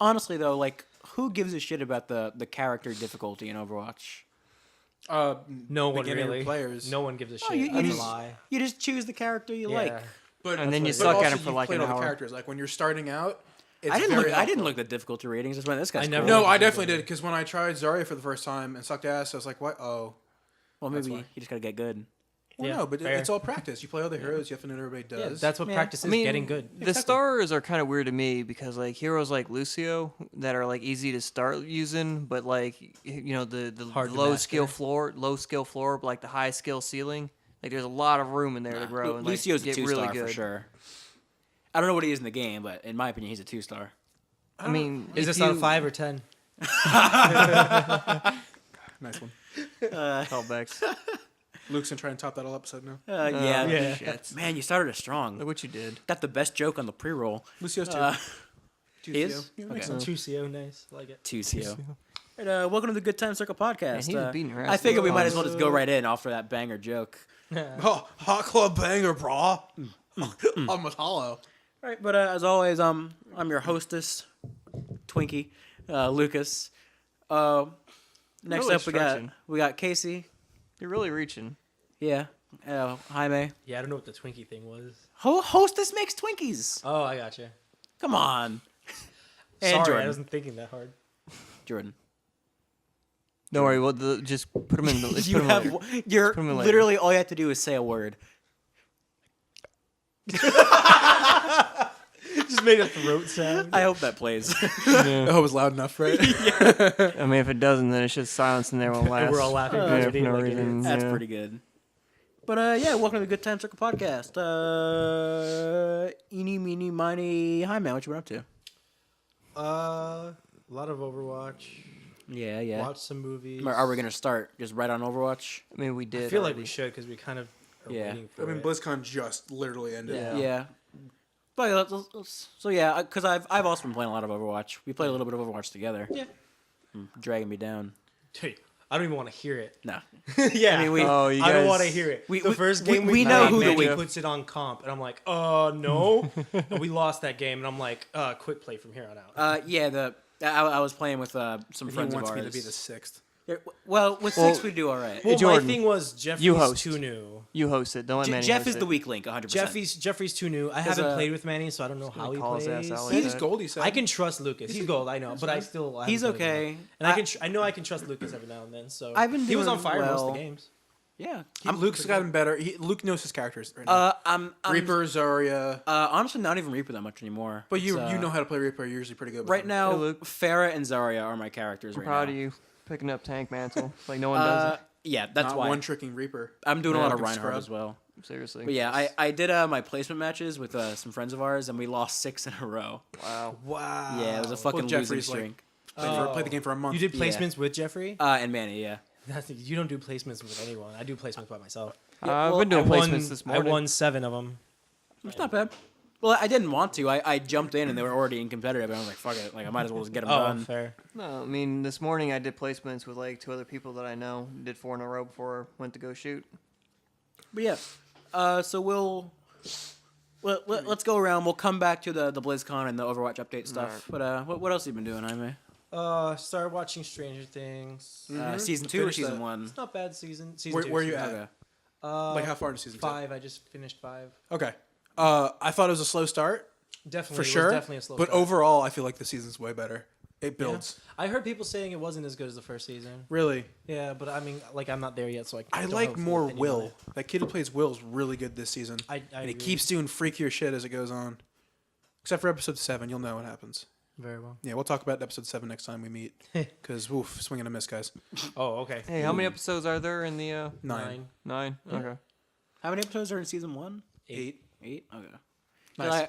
honestly though, like, who gives a shit about the character difficulty in Overwatch? No one beginner really. players. No one gives a shit. You That's just a lie. you just choose the character you like. But And then you but suck at also it for you've like played an all the hour. characters. Like when you're starting out, it's I didn't very look. I didn't helpful. look at the difficulty ratings. Just went, this guy's I never cool. No, looked I at definitely them. did because when I tried Zarya for the first time and sucked ass, I was like, "What? Oh, Well, That's maybe why. you just gotta get good. well, Yeah, no." But fair. it's all practice. You play all the heroes. You have to know what everybody Yeah, does. that's what Yeah. practice is, I mean, getting good. The stars are kind of weird to me because like heroes like Lucio that are like easy to start using, but like the Hard to low master. skill floor, but like the high skill ceiling. Like there's a lot of room in there to grow and like, Lucio's a get 2-star really good. for sure. I don't know what he is in the game, but in my opinion, he's a 2-star. I mean, Is if this out of you- 5 or 10? Nice one. Callbacks. Luke's gonna try and top that all episode now. Yeah. Yeah. Shit. Man, you started us strong. Look what you did. Got the best joke on the pre-roll. Lucio's too. He is? Yeah, Okay. makes sense. 2CO, nice. Like it. 2CO. Right, welcome to the Good Time Circle podcast. he was beating your ass I figured we the might whole as well just go right in after that banger joke. Oh, hot club banger, brah. Almost hollow. Right, but as always, I'm your hostess, Twinkie, Lucas. Next Really up, stretching. we got Casey. You're really reaching. Yeah, Jaime. Yeah, I don't know what the Twinkie thing was. Hostess makes Twinkies. Oh, I got you. Come on. And Sorry, Jordan. I wasn't thinking that hard. Jordan. Don't worry. Well, just put them in. Let's You put 'em have later. you're Put 'em in later. literally all you have to do is say a word. Just made a throat sound. I hope that plays. I hope it was loud enough, right? I mean, if it doesn't, then it's just silence and there won't last. And we're all laughing. Yeah, because for we no did like it. reason. That's yeah. pretty good. But yeah, welcome to the Good Time Circle podcast. Eeny, meeny, miny. Hi, man. What you been up to? A lot of Overwatch. Yeah, yeah. Watch some movies. Are we gonna start just right on Overwatch? I mean, we did. I feel like already. we should because we kind of are Yeah. waiting I for mean, it. BlizzCon just literally ended. Yeah. Yeah. But so yeah, because I've also been playing a lot of Overwatch. We played a little bit of Overwatch together. Yeah. Dragging me down. Dude, I don't even want to hear it. No. Yeah. I mean, we Oh, you I don't guys- want to hear it. we- The first game we know played, who the Manny weak- puts it on comp, and I'm like, no. And we lost that game, and I'm like, quick play from here on out. Yeah. I was playing with some He friends wants of me ours. to be the sixth. Well, with Well, 6 we do all right. Well, Jordan, my thing was Jeffrey's you host. too new. You host it. Don't let Manny Jeff host is it. the weak link, 100%. Jeffrey's too new. I haven't uh, played with Manny, so I don't know how he call his plays. ass out like He's that. gold, he said. I can trust Lucas. He's gold, I know, but I still He's haven't played with okay. him. And I know I can trust Lucas every now and then. So I've been he was on doing fire most of well. the games. Yeah. Luke's gotten better. Luke knows his characters right now. I'm Reaper, Zarya. honestly not even Reaper that much anymore. But you It's, know how to play Reaper. You're usually pretty good with right him. now. Hey, Luke. Farah and Zarya are my characters I'm right proud now. of you picking up tank mantle. Like no one does it. Yeah, that's Not why one tricking Reaper. I'm doing a Yeah, lot of good Reinhardt scrub. as well. Seriously. But yeah, I did my placement matches with some friends of ours, and we lost 6 in a row. Wow. Wow. Yeah, it was a fucking losing Jeffrey's, like, streak. Played the game for a month. You did Yeah. placements with Jeffrey? And Manny, yeah. You don't do placements with anyone. I do placements by myself. Yeah, I've been doing I won, placements this morning. I won 7 of them. It's not bad. Well, I didn't want to. I jumped in, and they were already in competitive, and I was like, fuck it. Like, I might as well just get them Oh, done. fair. No, I mean this morning I did placements with like 2 other people that I know. Did 4 in a row before I went to go shoot. But yeah, so let's go around. We'll come back to the BlizzCon and the Overwatch update stuff. Alright. But what else have you been doing, Jaime? Started watching Stranger Things. Season 2 or Finished season that. 1? It's not bad season. Season Where 2. you at? Okay. Like how far into season 5. I just finished 5. 2? Okay. I thought it was a slow start. Definitely. For it sure. was definitely a slow But start. overall, I feel like the season's way better. It builds. I heard people saying it wasn't as good as the first season. Really. Yeah, but I mean, like, I'm not there yet, so I don't like have a full more opinion on Will. it. That kid who plays Will is really good this season. I And he agree. keeps doing freakier shit as it goes on. Except for episode 7, you'll know what happens. Very well. Yeah, we'll talk about episode 7 next time we meet. Because, woof, swing and a miss, guys. Oh, okay. Hey, how many episodes are there in the 9. 9? Okay. How many episodes are in season 1? 8. 8? Okay. Nice.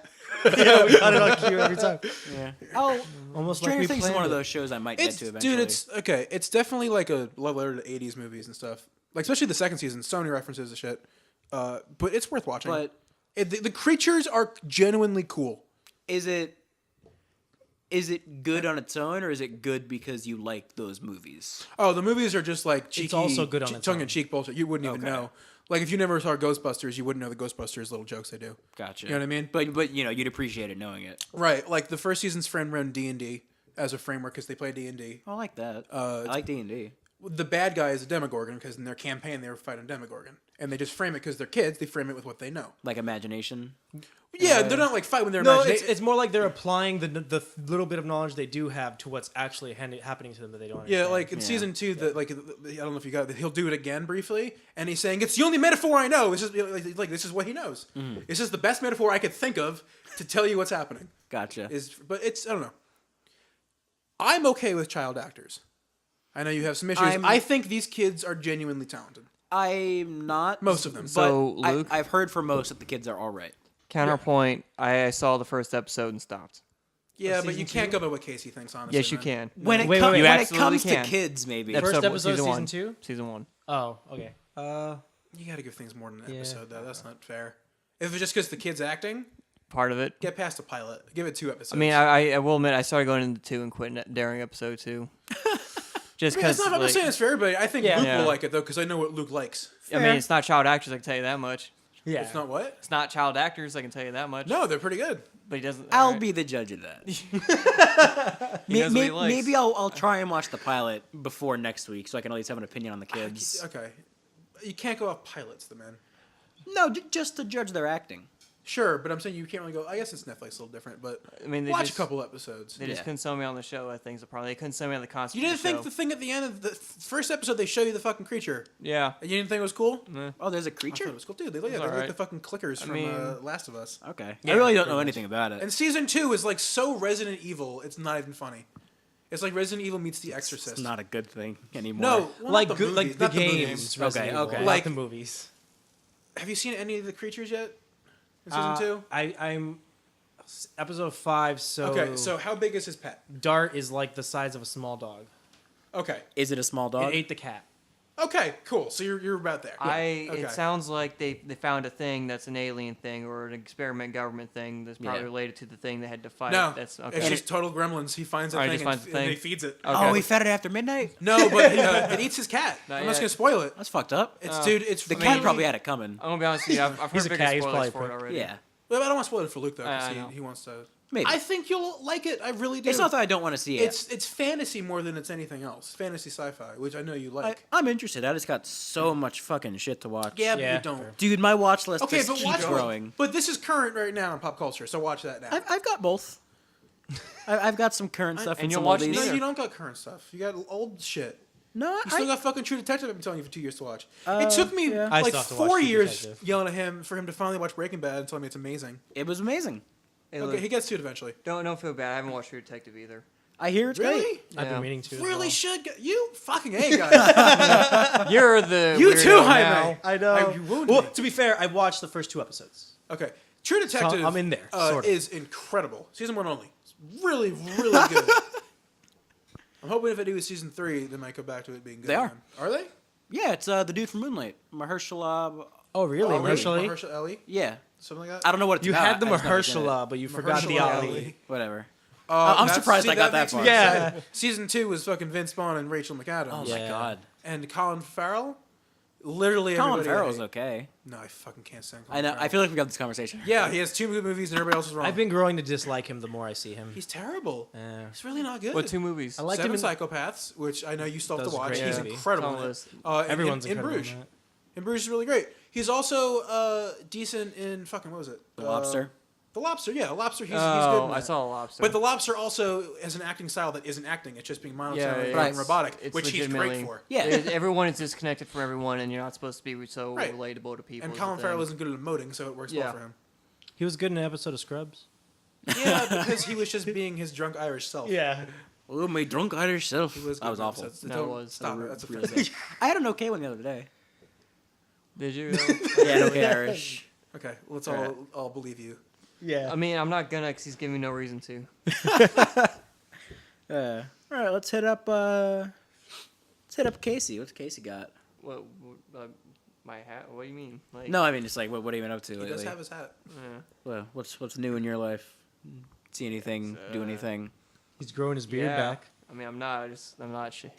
Yeah, we got it on cue every time. Yeah. Oh, Almost like Stranger we Things is planned one of it. those shows I might get to eventually. Dude, it's okay. It's definitely like a love letter to 80s movies and stuff. Like, especially the second season. So many references to shit. But it's worth watching. But The creatures are genuinely cool. is it good on its own, or is it good because you like those movies? Oh, the movies are just like cheeky, also good on its own. tongue-in-cheek bullshit. You wouldn't even Okay. know. Like, if you never saw Ghostbusters, you wouldn't know the Ghostbusters little jokes they do. Gotcha. You know what I mean? But you know, you'd appreciate it knowing it. Right. Like, the first season's friend run D&D. as a framework because they play D&D. I like that. I like D&D. The bad guy is a Demogorgon because in their campaign they were fighting Demogorgon, and they just frame it because they're kids. They frame it with what they know. Like imagination. Yeah, they're not like fighting with their No, imagination. it's more like they're applying the little bit of knowledge they do have to what's actually happening to them that they don't understand. Yeah, like in season 2, I don't know if you got it, he'll do it again briefly, and he's saying it's the only metaphor I know. It's just like this is what he knows. It's just the best metaphor I could think of to tell you what's happening. Gotcha. But it's I don't know. I'm okay with child actors. I know you have some issues. I think these kids are genuinely talented. I'm not. Most of them. But So, Luke? I've heard from most that the kids are all right. Counterpoint, I saw the first episode and stopped. Yeah, but season you can't 2? go by what Casey thinks, honestly. Yes, you man. can. When it, Wait, com- wait, you when it absolutely comes can. to kids, maybe. First episode, season season one. 2? Season 1. Oh, okay. You got to give things more than an episode, though. That's not fair. If it's just because the kid's acting, Part of it. get past the pilot. Give it 2 episodes. I mean, I will admit, I started going into 2 and quit during episode 2. Just I mean, because, that's not, I'm not saying it's for everybody. I think Yeah. Luke Yeah. will like it, though, because I know what Luke likes. I mean, it's not child actors, I can tell you that much. Yeah. It's not what? It's not child actors, I can tell you that much. No, they're pretty good. But he doesn't. I'll alright. be the judge of that. He knows what he likes. Maybe I'll try and watch the pilot before next week so I can at least have an opinion on the kids. Okay. You can't go off pilots, the man. No, just to judge their acting. Sure, but I'm saying you can't really go. I guess it's Netflix a little different, but I mean, they watch just, a couple episodes. They just Yeah. couldn't sell me on the show. I think is the problem. They couldn't sell me on the concept. You didn't of the think show. the thing at the end of the first episode they show you the fucking creature. Yeah. You didn't think it was cool? Oh, there's a I thought creature? it was cool, dude. They're like alright. the fucking clickers from mean- Last of Us. Okay. Yeah, I really don't pretty know much. anything about it. And season 2 is like so Resident Evil, it's not even funny. It's like Resident Evil meets The Exorcist. It's not a good thing anymore. No, well, Like not the good, like movies, the not the movies. games. Okay, Resident Evil, okay. not Like- the movies. Have you seen any of the creatures yet? In season 2? I'm episode 5. So Okay, so how big is his pet? Dart is like the size of a small dog. Okay. Is it a small dog? It ate the cat. Okay, cool. So you're about there. Okay. Okay. It sounds like they found a thing that's an alien thing or an experiment government thing that's probably Yeah. related to the thing they had to fight. No, That's okay. it's just total gremlins. He finds a Oh, he thing, just finds the and thing? he feeds it. Okay. Oh, he fed it after midnight? No, but it eats his cat. Not I'm not yet. gonna spoil it. That's fucked up. It's dude. It's The really- cat probably had it coming. I'm gonna be honest with you. I've He's heard a bigger cat, he's spoilers probably for it already. Yeah. Well, I don't want to spoil it for Luke though, I because know. he wants to. Maybe. I think you'll like it. I really do. It's not that I don't want to see it. It's fantasy more than it's anything else. Fantasy sci-fi, which I know you like. I'm interested. I just got so much fucking shit to watch. Yeah, but Yeah, you don't. fair. Dude, my watch list Okay, just but keeps watch growing. But this is current right now in pop culture, so watch that now. I've got both. I've got some current stuff and and you'll some watch oldies. no, neither. you don't got current stuff. You got old shit. No, You still got fucking True Detective. I've been telling you for 2 years to watch. Oh, It took me yeah. I like still have to watch 4 True years Detective. yelling at him for him to finally watch Breaking Bad and telling me it's amazing. it was amazing. Hey, Okay, look, he gets to it eventually. don't feel bad. I haven't watched True Detective either. I hear it's Really? great. I've Yeah. been meaning to. as Really well. should get you fucking A guys. You're the You weirdo too, now. Jaime. I know. You wounded Well, me. to be fair, I watched the first 2 episodes. Okay, True Detective. I'm in there, sort of. Is incredible. Season 1 only. It's really, really good. I'm hoping if I do a season 3, they might go back to it being good. They are. again. Are they? Yeah, it's the dude from Moonlight, Mahershala. Oh, really? Oh, Mahershala? Mahershala Ali? Yeah, Something like that? I don't know what it's You about. had the I just know he's in it. Mahershala, but you forgot the Mahershala Ali. Whatever. I'm surprised I got that makes me far. Yeah. upset. Season 2 was fucking Vince Vaughn and Rachel McAdams. Oh Yeah. my god. And Colin Farrell. Literally Colin everybody. Farrell's okay. No, I fucking can't stand I Colin know. Farrell. I feel like we got this conversation. Yeah, he has 2 good movies and everybody else is wrong. I've been growing to dislike him the more I see him. He's terrible. Yeah. He's really not good. What 2 movies? I like Seven him in- Psychopaths, which I know you still have That to was a watch. great He's movie. incredible. It's on in the it. list. Everyone's in incredible in Bruges. that. In Bruges is really great. He's also decent in fucking what was it? The Lobster. The Lobster, yeah, Lobster. He's good. Oh, In I that. saw a lobster. But the Lobster also has an acting style that isn't acting. It's just being monotone Yeah, and robotic, it's which he's great legitimately- for. Yeah. Everyone is disconnected from everyone, and you're not supposed to be so Right. relatable to people. And is the Colin thing. Farrell isn't good at emoting, so it works well Yeah. for him. He was good in an episode of Scrubs. Yeah, because he was just being his drunk Irish self. Yeah. Oh, my drunk Irish self. He was good That was in awful. episodes. No, Don't- it was. Stop it. That's Really offensive. I had an okay one the other day. Did you? Yeah, an okay Irish. Okay, let's Alright. all believe you. Yeah. I mean, I'm not gonna, because he's giving me no reason to. All right, let's hit up. Casey. What's Casey got? What? My hat? What do you mean? Like, No, I mean just like what have you been up to He lately? does have his hat. yeah. Well, what's new in your life? See anything? Do anything? He's growing his beard Yeah. back. I mean, I'm not. I'm not. You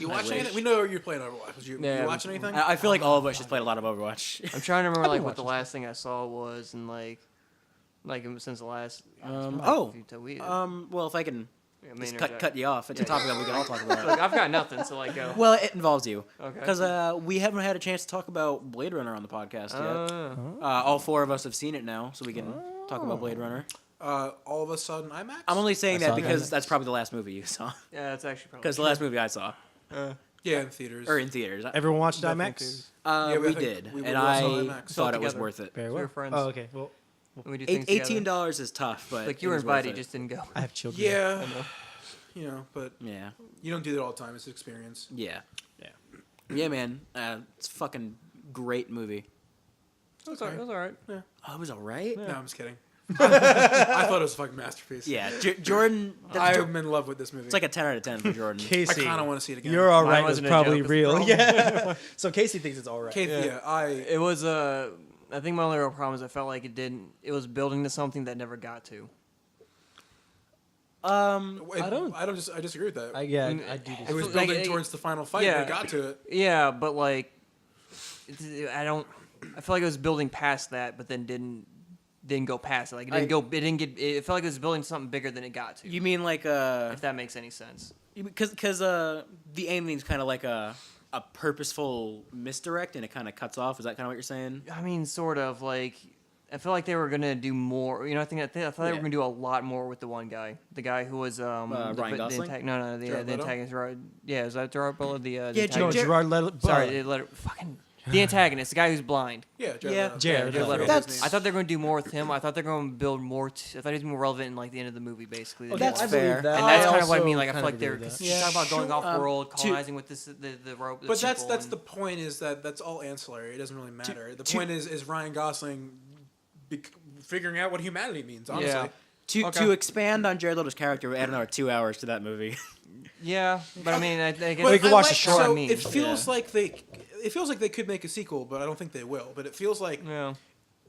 I watch wish. anything? We know you're playing Overwatch. Was you Yeah, watching anything? I feel like all of us just played a lot of Overwatch. I'm trying to remember I've been like what the watching last thing I saw was, and like since the last. Oh. Well, Well, if I can I mean, Just there's cut you off. It's a topic that we can all talk about. Look, I've got nothing, so like go. Well, it involves you. Okay. Because we haven't had a chance to talk about Blade Runner on the podcast yet. All 4 of us have seen it now, so we can talk about Blade Runner. All of us saw it in IMAX. I'm only saying I that saw it in because IMAX. that's probably the last movie you saw. Yeah, that's actually probably. Because the last movie I saw, yeah, in theaters. or in theaters, Everyone watched Definitely IMAX? Yeah, we I think did, we and all saw I IMAX. thought it was Together. worth it. Very We well. were friends. Oh, okay. Well, We do things together. $18 is tough, but Like you it were was worth invited, it. just didn't go. I have children. Yeah, I know. you know, but Yeah, you don't do that all the time. It's an experience. yeah, Yeah. yeah, man. It's a fucking great movie. It was alright. It was alright. Oh, it was alright. No, I'm just kidding. I thought it was a fucking masterpiece. Yeah, Jordan. That's I'm in love with this movie. it's like a 10 out of 10 for Jordan. I Casey, kind of want to see it again. you're all right. Was wasn't a probably joke, it's real. wrong. Yeah. So Casey thinks it's all right. Keith, yeah, It was I think my only real problem is I felt like it didn't. It was building to something that never got to. I disagree with that. I do. it was like, building it- towards the final fight. yeah. And it got to it. Yeah, but like, I don't. I feel like it was building past that, but then didn't go past it. Like it didn't go. It didn't get. It felt like it was building something bigger than it got to. You mean like if that makes any sense. because the ending's kind of like a purposeful misdirect and it kind of cuts off. Is that kind of what you're saying? I mean, sort of like. I feel like they were gonna do more. You know, I thought they were gonna do a lot more with the one guy, the guy who was Ryan Gosling? the Jared Leto? antagonist. Yeah, is that Gerard Butler? The Yeah, antagonist? Gerard Leto. Sorry, they let it, fucking the antagonist, the guy who's blind. Yeah, Jared Yeah. Leto. Jared Jared Leto. Leto. That's- I thought they were going to do more with him. I thought they were going to build more. I thought he was more relevant in like the end of the movie, basically. than he That's was. fair. I believe that. And that's I kind of what I also mean. Like I feel kind of like they're agree with that. Yeah, talking about going sure. off world, To- colonizing with the rope. But that's people the and- point. Is that's all ancillary. It doesn't really matter. The to- point is Ryan Gosling figuring out what humanity means. Honestly. Yeah. To Okay. to expand on Jared Leto's character, we add another 2 hours to that movie. Yeah, but I mean, I guess Well, you can watch the so short. I mean, it feels yeah. like they could make a sequel, but I don't think they will. But it feels like Yeah.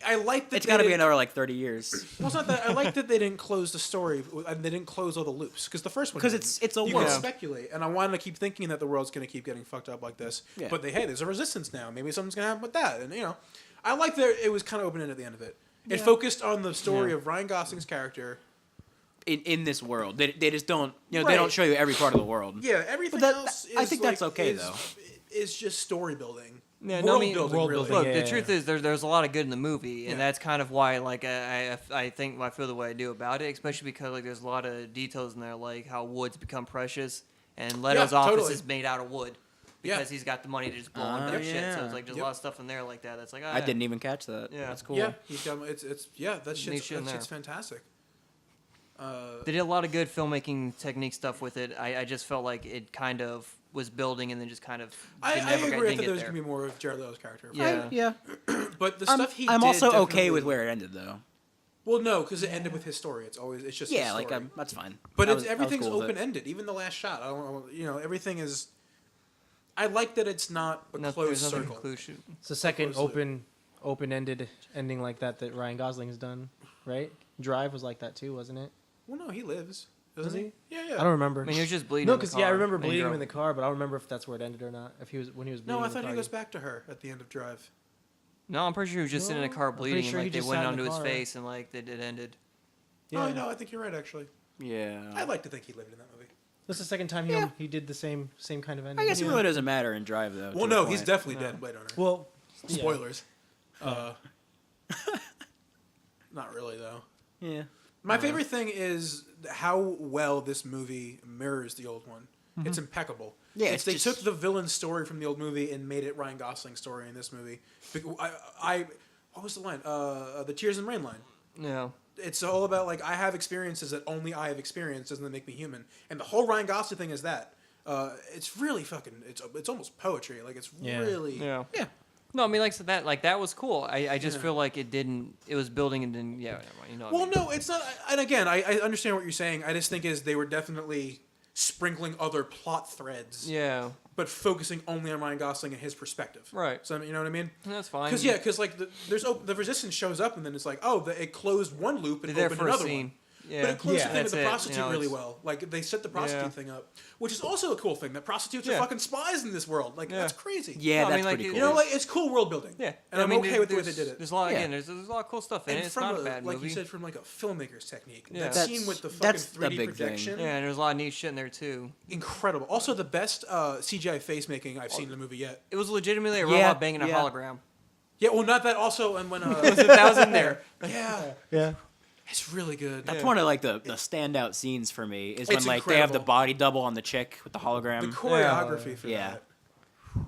I like that. It's got to they be didn't- another like 30 years. Well, it's not that. I like that they didn't close the story and they didn't close all the loops because the first one. 'Cause didn't. it's a you world. can speculate, and I wanted to keep thinking that the world's going to keep getting fucked up like this. Yeah. But hey, there's a resistance now. Maybe something's going to happen with that, and I like that it was kind of open ended at the end of it. It Yeah. focused on the story Yeah. of Ryan Gosling's character. In this world, they just don't they Right. don't show you every part of the world. Yeah, everything But that- else. I is think that's like- okay, is- though. Is just story building. Yeah, world no, I mean, building. world really. building, Look, yeah, the truth is there's a lot of good in the movie, and Yeah. that's kind of why like I think I feel the way I do about it, especially because like there's a lot of details in there, like how wood's become precious, and Leto's Yeah, office totally. is made out of wood Yeah. because he's got the money to just blow on Ah, dumb shit. So yeah. it's like there's Yep. a lot of stuff in there like that. That's like I didn't even catch that. Yeah. That's cool. Yeah, he's got, it's that shit's, shit in that shit's there. fantastic. They did a lot of good filmmaking technique stuff with it. I just felt like it kind of was building and then just kind of I never agree. I didn't thought get there was there. gonna be more of Jared Leto's character. Yeah. Yeah. But the I'm, stuff he I'm did also okay definitely- with where it ended, though. Well, no, because it ended with his story. It's just his Yeah, story. like that's fine. But I it's was everything's cool with it. open ended. Even the last shot. I don't. Everything is. I like that it's not a There's closed nothing circle. conclusion. It's the second Closely. open-ended ending like that Ryan Gosling's done, right? Drive was like that too, wasn't it? Well, no, he lives, doesn't Does he? Yeah, yeah. I don't remember. I mean, he was just bleeding. No, in the because I car, remember and he bleeding him drove. in the car, but I don't remember if that's where it ended or not. If he was when he was bleeding. No, I in the thought he car, goes back to her at the end of Drive. No, I'm pretty sure he was just sitting in a No, car I'm pretty bleeding, sure and he like they just went sat in onto the his car. face, and like it ended. Yeah. Oh no, I think you're right. Actually, Yeah. I'd like to think he lived in that movie. This is the second time Yeah. he did the same kind of ending. I guess it Yeah. really doesn't matter in Drive, though. Well, to no, the he's point. definitely dead. Blade Runner. Well, yeah. Spoilers. Not really though. Yeah. My favorite thing is how well this movie mirrors the old one. It's impeccable. Yeah, It's it's they just- took the villain story from the old movie and made it Ryan Gosling's story in this movie. What was the line? The Tears and Rain line. Yeah. It's all about like I have experiences that only I have experienced. Doesn't that make me human? And the whole Ryan Gosling thing is that. It's really fucking. It's almost poetry. Like it's Yeah. really. Yeah. Yeah. No, I mean, like so that was cool. I just Yeah. feel like it didn't. It was building and then yeah, whatever, you know. What I Well, mean. no, it's not. And again, I understand what you're saying. I just think is they were definitely sprinkling other plot threads, Yeah. but focusing only on Ryan Gosling and his perspective. Right. So you know what I mean? That's fine. Because like the Resistance shows up and then it's like the Resistance shows up and then it's like the Resistance shows up and then it closed one loop and They're there opened for a another scene. one. Yeah. But it closed Yeah. the thing with That's the it, prostitute you know, really it's- well. Like they set the prostitute Yeah. thing up, which is also a cool thing. That prostitutes are Yeah. fucking spies in this world. Like Yeah. that's crazy. Yeah, No, I that's mean, like, pretty it- cool. You know, like it's cool world building. Yeah, and I'm okay with the way they did it. There's a lot Yeah. again. There's a lot of cool stuff in it. And It's from not a bad like movie. you said, from like a filmmaker's technique. Yeah. That That's- scene with the fucking that's the 3D big thing. projection, Yeah, and there's a lot of neat shit in there too. incredible. Also, the best CGI face making I've seen in a movie yet. It was legitimately a Yeah, robot banging a yeah. hologram. Yeah, well, not that. Also, and when That was in there. yeah, Yeah. it's really good. That's one of like the standout scenes for me is when It's like they have the incredible. body double on the chick with the The hologram. choreography for Yeah. that.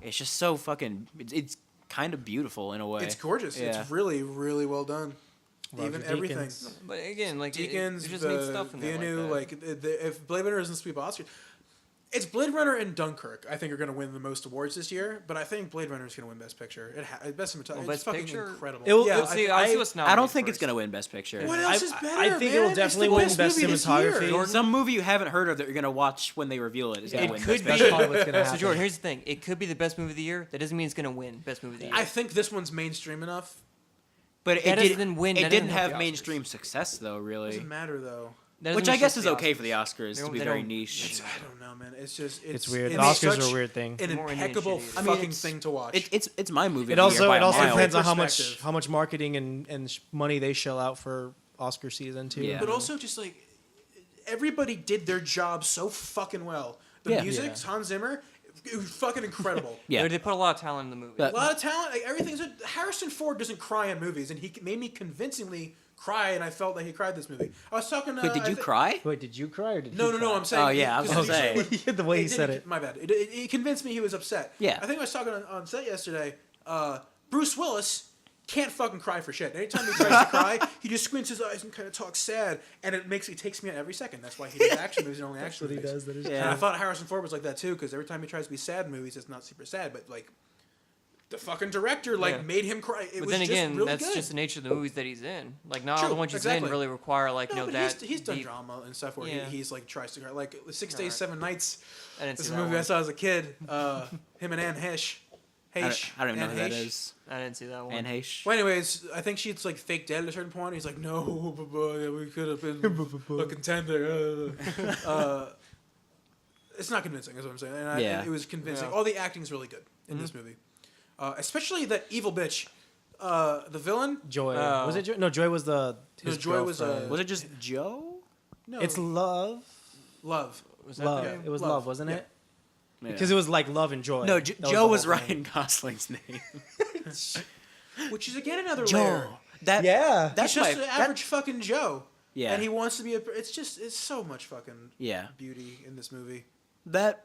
It's just so fucking. It's kind of beautiful in a way. It's gorgeous. Yeah. It's really, really well done. Roger Even everything. Deakins. But again, like Deacons, it just neat stuff in there. Villeneuve, Like that. if Blade Runner doesn't sweep Oscar, it's Blade Runner and Dunkirk. I think are going to win the most awards this year. But I think Blade Runner is going to win Best Picture. Best cinematography. It's Best fucking Picture? incredible. It will- yeah, let's see, I, I'll see what's I don't nominated think it's first. gonna win Best Picture. what else is better? I think man? it will It's definitely the win best Best movie this Cinematography. year. Some movie you haven't heard of that you're gonna watch when they reveal it is gonna It win could Best be. That's Picture. probably what's gonna So happen. Jordan, here's the thing: it could be the best movie of the year. That doesn't mean it's gonna win best movie of the year. I think this one's mainstream enough. But That it doesn't didn't win- It that didn't doesn't help have the mainstream success though, really. Doesn't matter though. That doesn't Which mean I guess it's is the okay Oscars. for the Oscars to be They very don't- niche. I don't know, man. It's just It's weird. The it's Oscars such are a weird thing. An More impeccable initiated. I mean, fucking it's- thing to watch. It's my movie. It of the also year by it a also mile. depends on Perspective. how much marketing and money they shell out for Oscar season too. Yeah. But also just like everybody did their job so fucking well. The Yeah. music, Yeah. Hans Zimmer, it was fucking incredible. Yeah. They put a lot of talent in the movie. But- A lot of talent, like everything's. Harrison Ford doesn't cry in movies, and he made me convincingly cry, and I felt like he cried this movie. I was talking. Wait, did you cry? Wait, did you cry or did No, he no, no. cry? I'm saying. Oh, yeah, I was because gonna usually say. when- The way he it said didn't- it. My bad. It convinced me he was upset. Yeah. I think I was talking on set yesterday. Bruce Willis can't fucking cry for shit. Anytime he tries to cry, he just squints his eyes and kind of talks sad, and it takes me out every second. That's why he does action movies and only That's action what he movies. does. That is Yeah. And I thought Harrison Ford was like that too, because every time he tries to be sad in movies, it's not super sad, but like the fucking director Yeah. made him cry. It But was then just again, really that's good. just the nature of the movies that he's in. Like not all True, the ones he's exactly. in really require like No, you know but that. he's done deep- drama and stuff where Yeah. he's like tries to go like 6 Days, Alright. 7 Nights. I didn't This see is a that movie I one. saw as a kid. Him and Anne Heche. I don't know Anne who that Heche. is. I didn't see that one. Anne Heche. Well, anyways, I think she's like fake dead at a certain point. He's like, no, we could have been a contender. It's not convincing, is what I'm saying. And Yeah. it was convincing. Yeah. All the acting's really good in this movie, especially that evil bitch, the villain. Joy. Oh. Was it Joy? No, Joy was the. No, His Joy was, girlfriend. Was it just Joe? No, It's love. love. Was that Love. the name? It was Love. love, wasn't Yeah. it? Yeah. Because it was like love and joy. No, That Joe the was whole thing. Ryan Gosling's name. Which is again another layer. Joe. That Yeah. That's He's just my an average fucking Joe. Yeah. And he wants to be it's so much fucking Yeah. beauty in this movie. That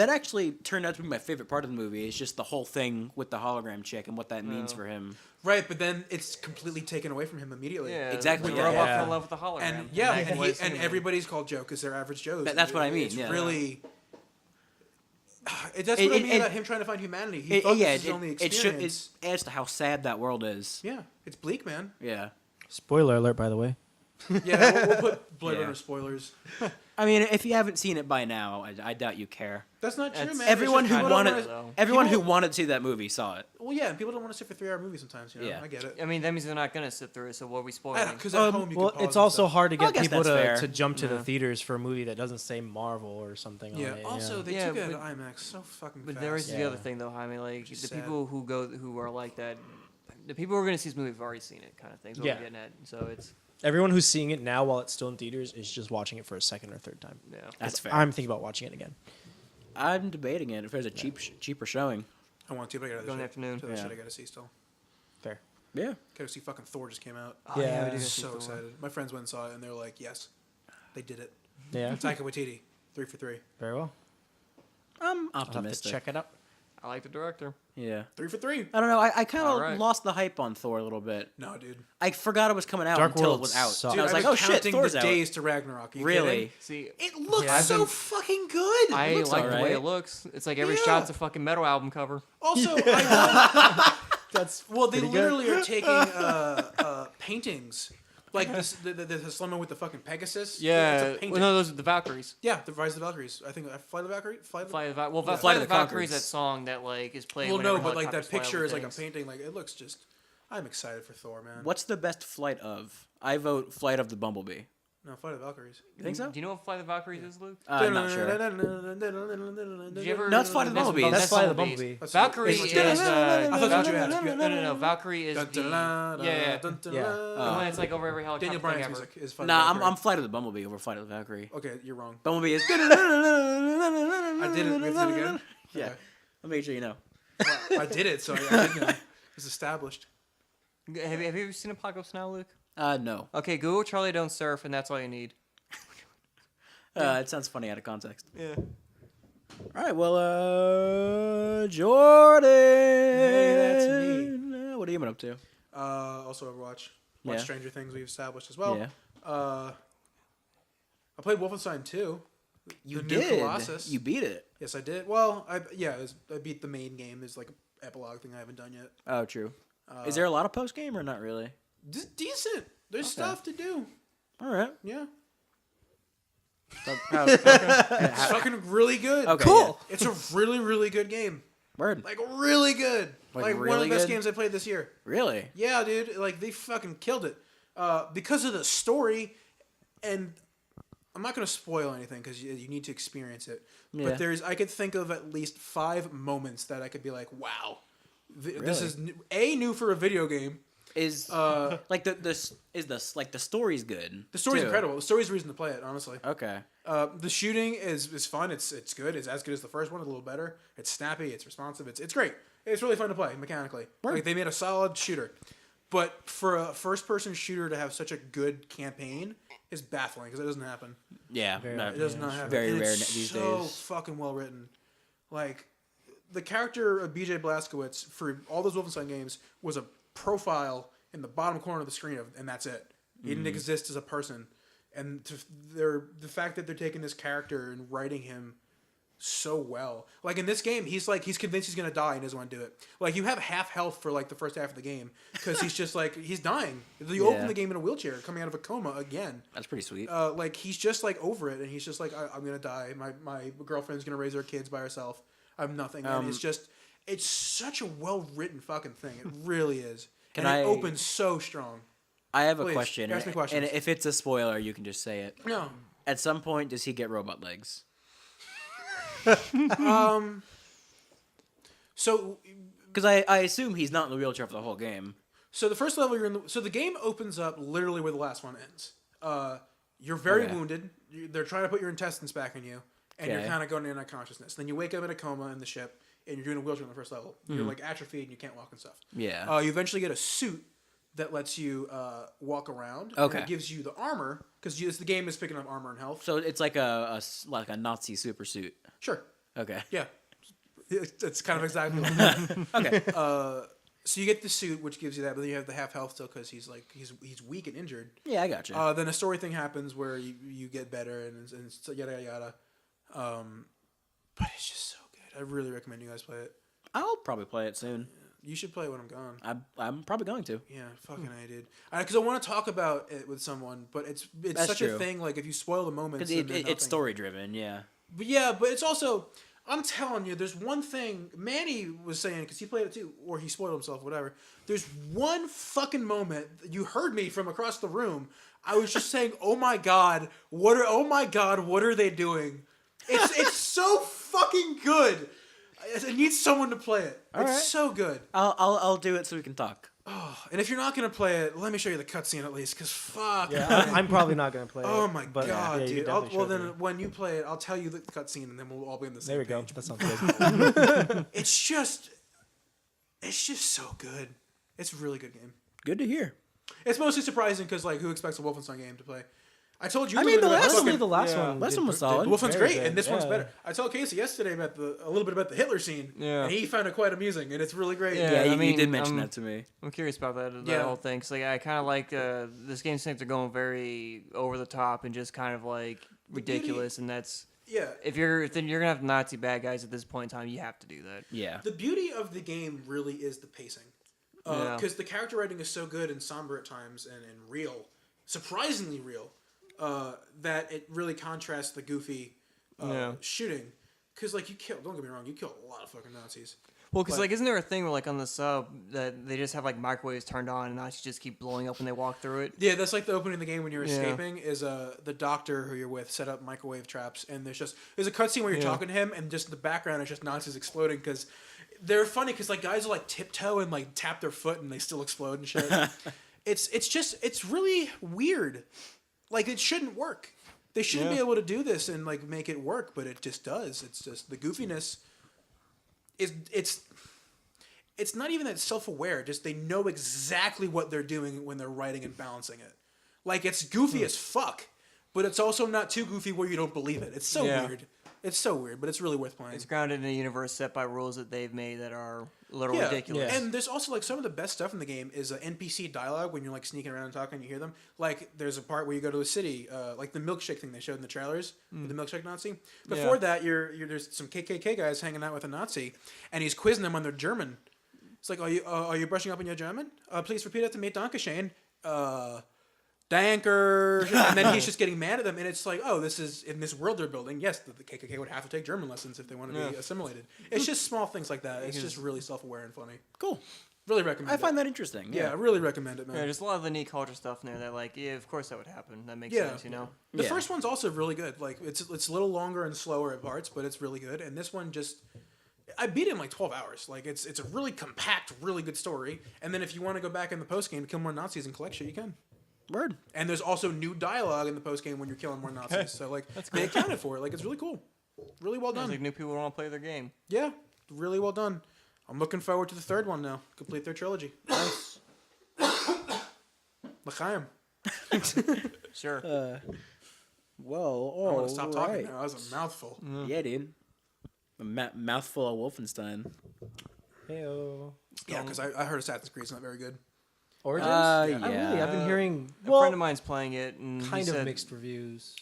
actually turned out to be my favorite part of the movie. Is just the whole thing with the hologram chick and what that means Oh. for him. Right, but then it's completely taken away from him immediately. Yeah, Exactly, The yeah. robot Yeah. fell in love with the hologram. And yeah, That's and, what it's and doing. everybody's called Joe because they're average Joes. That's what I mean, It's yeah. really. That's It- what I it- mean it- about him trying to find humanity. He thought this was his only it experience. adds to how sad that world is. Yeah, it's bleak, man. Yeah. Spoiler alert, by the way. Yeah, we'll put Blade Yeah. Runner spoilers. I mean, if you haven't seen it by now, I doubt you care. That's not true, That's- man. Everyone It's just who people don't wanted, wanna- though. everyone who people- wanted to see that movie saw it. Well, yeah, people don't want to sit for 3-hour movies sometimes. You know, Yeah. I get it. I mean, that means they're not gonna sit through it. So what are we spoiling? Because at home you Well, can pause it's and also stuff. hard to I get guess people that's fair. to jump to the Yeah. theaters for a movie that doesn't say Marvel or something Yeah. on it. Also, they Yeah, took it but- at IMAX so fucking But fast. there is the Yeah. other thing though, Jaime. Like Which is the sad. people who are like that, the people who are gonna see this movie have already seen it, kind of thing. Is what Yeah. we're getting at. So it's Everyone who's seeing it now while it's still in theaters is just watching it for a second or third time. yeah. That's fair. I'm thinking about watching it again. I'm debating it if there's a cheaper showing. I want to, but I got Go in the other shit. afternoon. Other Yeah. shit I gotta see still. Fair. Yeah. Gotta see fucking Thor just came out. Oh, Yeah. we do I'm gotta see so Thor. excited. My friends went and saw it, and they're like, "Yes, they did it." Yeah. Taika Waititi, 3 for 3. Very well. I'm I'll have to optimistic. check it out. I like the director. Yeah. 3 for 3. I don't know. I kind of Alright. lost the hype on Thor a little bit. No, dude. I was coming out Dark until World it was out. sucked. And I was I've like, been oh shit, counting Thor's the out. days to Ragnarok. Are you Really? kidding? See, It looks Yeah, I've so been- fucking good. I It looks like the way alright. it looks. It's like every Yeah. shot's a fucking metal album cover. Also, I That's well, they pretty good. literally are taking paintings, like this, the slumber with the fucking Pegasus. Yeah. it's a Well, painting. no, those are the Valkyries. Yeah, the Rise of the Valkyries. I think Fly the Valkyrie. Fly the Yeah. Fly of the the Valkyries. Conchords. That song that like is played. Well, no, whenever but like that helicopters fly picture over is like a things. painting. Like it looks just. I'm excited for Thor, man. What's the best flight of? I vote Flight of the Bumblebee. No, Flight of the Valkyries. You think so? Do you know what Fly the Valkyries is, Luke? I'm not sure. Did you ever? No, it's Flight of the Bumblebees. That's Fly the Bumblebee. Valkyrie It's- is. I thought you asked. No. Valkyrie is the. Yeah. The one that's like over every helicopter Daniel thing Bryan's ever. music is Flight of Nah, the I'm Valkyrie. Flight of the Bumblebee over Flight of the Valkyrie. Okay, you're wrong. Bumblebee is. I did it. We have to do it again? Yeah. Okay. I'll make sure you know. Well, I did it, so I did know. It's established. Have you ever seen Apocalypse Now, Luke? No. Okay, Google Charlie Don't Surf, and that's all you need. It sounds funny out of context. Yeah. All right, well, Jordan. Hey, that's me. What have you been up to? Also Overwatch. Watch Yeah. Stranger Things we've established as well. Yeah. I played Wolfenstein 2. You the new did. Colossus. You beat it. Yes, I did. Well, I beat the main game. There's like an epilogue thing I haven't done yet. Oh, true. Is there a lot of post game or not really? Decent. There's stuff to do. All right. Yeah. How- It's fucking really good. Okay, Cool. It's a really, really good game. Word. Like, really good. Like, Like one of really the best good? games I played this year. Really? Yeah, dude. Like, they fucking killed it. Because of the story, and I'm not going to spoil anything because you need to experience it. Yeah. But I could think of at least 5 moments that I could be like, wow. This Really? is new for a video game. Is like the story's good. The story's too. incredible. The story's the reason to play it, honestly. Okay. The shooting is fun. It's good. It's as good as the first one. A little better. It's snappy. It's responsive. It's great. It's really fun to play mechanically. Word. Like they made a solid shooter, but for a first-person shooter to have such a good campaign is baffling because it doesn't happen. Yeah. No, It does not happen. very And rare it's these so days. fucking well written. Like the character of BJ Blazkowicz for all those Wolfenstein games was a profile in the bottom corner of the screen, and that's it. He didn't exist as a person. And the fact that they're taking this character and writing him so well. Like in this game, he's convinced he's gonna die and doesn't want to do it. Like you have half health for like the first half of the game because he's just like he's dying. You open the game in a wheelchair, coming out of a coma again. That's pretty sweet. Like he's just like over it, and he's just like I'm gonna die. My girlfriend's gonna raise her kids by herself. I'm nothing. And it's such a well written fucking thing. It really is. Can and I- it opens so strong. I have a Please, question. ask me questions. And if it's a spoiler, you can just say it. No. At some point, does he get robot legs? So Because I assume he's not in the wheelchair for the whole game. So the first level so the game opens up literally where the last one ends. You're very Okay. wounded. They're trying to put your intestines back in you, and you're Okay. kind of going into unconsciousness. Then you wake up in a coma in the ship, and you're doing a wheelchair on the first level. You're like atrophied and you can't walk and stuff. Yeah. You eventually get a suit that lets you walk around. Okay. And it gives you the armor because the game is picking up armor and health. So it's like a Nazi super suit. Sure. Okay. Yeah. It's kind of exactly like that. Okay. So you get the suit, which gives you that, but then you have the half health still because he's weak and injured. Yeah, I got you. Then a story thing happens where you get better and so yada yada yada. But it's just so good. I really recommend you guys play it. I'll probably play it soon. You should play it when I'm gone. I'm probably going to. Yeah, fucking I did. Because I want to talk about it with someone, but it's That's such true. a thing. Like if you spoil the moments, Because then it's nothing. story driven. Yeah. But yeah, but it's also, I'm telling you, there's one thing Manny was saying because he played it too, or he spoiled himself, whatever. There's one fucking moment you heard me from across the room. I was just saying, "Oh my god, what are they doing?" It's so fucking good. I need someone to play it. It's right. so good. I'll do it so we can talk. Oh, and if you're not gonna play it, let me show you the cutscene at least, because fuck. Yeah, I'm probably not gonna play it. Oh my but, god, yeah, you dude! definitely Well, should then be. when you play it, I'll tell you the cutscene, and then we'll all be on the same There we go. page. That sounds good. It's just so good. It's a really good game. Good to hear. It's mostly surprising because who expects a Wolfenstein game to play? I told you. I a mean, little the bit about last one- fucking- the last Yeah. one. Last did one was pr- solid. The Wolfenstein's very great, good. and this one's Yeah. better. I told Casey yesterday about a little bit about the Hitler scene, Yeah. and he found it quite amusing, and it's really great. Yeah. Yeah, I you mean, did mention that to me. I'm curious about that Yeah. whole thing. Cause I kind of like this game seems to go very over the top and just kind of ridiculous. And that's Yeah. if then you're gonna have Nazi bad guys at this point in time. You have to do that. Yeah. The beauty of the game really is the pacing. Yeah. Because the character writing is so good and somber at times and real, surprisingly real, that it really contrasts the goofy Yeah. shooting. Because, don't get me wrong, you kill a lot of fucking Nazis. Well, because But- like, isn't there a thing where like on the sub that they just have like microwaves turned on and actually just keep blowing up when they walk through it? Yeah, that's like the opening of the game when you're Yeah. escaping. Is the doctor who you're with set up microwave traps, and there's a cutscene where you're Yeah. talking to him, and just in the background it's just Nazis exploding because they're funny because like guys will like tiptoe and like tap their foot and they still explode and shit. it's really weird. Like it shouldn't work. They shouldn't be Yeah. able to do this and like make it work, but it just does. It's just the goofiness. It's not even that self-aware. Just they know exactly what they're doing when they're writing and balancing it. Like it's goofy as fuck, but it's also not too goofy where you don't believe it. It's so Yeah. weird. It's so weird, but it's really worth playing. It's grounded in a universe set by rules that they've made that are a little ridiculous. Yeah. And there's also like some of the best stuff in the game is NPC dialogue when you're like sneaking around and talking, you hear them. Like there's a part where you go to a city, like the milkshake thing they showed in the trailers with the milkshake Nazi. Before Yeah. that, you're there's some KKK guys hanging out with a Nazi, and he's quizzing them on their German. It's like, are you brushing up on your German? Please repeat it to me, Dankeschön. Danker. And then he's just getting mad at them, and it's like, oh, this is in this world they're building. Yes, the KKK would have to take German lessons if they want to be assimilated. It's just small things like that. It's just really self-aware and funny. Cool. Really recommend. I find that interesting. Yeah, I really recommend it, man. Yeah, just a lot of the neat culture stuff in there that like, yeah, of course that would happen. That makes Yeah. sense, you know? The Yeah. first one's also really good. Like it's a little longer and slower at parts, but it's really good. And this one just, I beat it in like 12 hours. Like it's a really compact, really good story. And then if you want to go back in the post game, kill more Nazis and collect shit, you can. Word. And there's also new dialogue in the post game when you're killing more Nazis. So like they accounted for it. Like it's really cool, really well It's done. like new people want to play their game. Yeah, really well done. I'm looking forward to the third one now. Complete their trilogy. Nice. L'chaim. Sure. Well, I want all to stop talking now. That was a mouthful. Yeah, dude. A mouthful of Wolfenstein. Heyo. Yeah, because I heard Assassin's Creed's not very good. Origins? Yeah. Really, I've been hearing A friend of mine's playing it, and he kind of said, mixed reviews.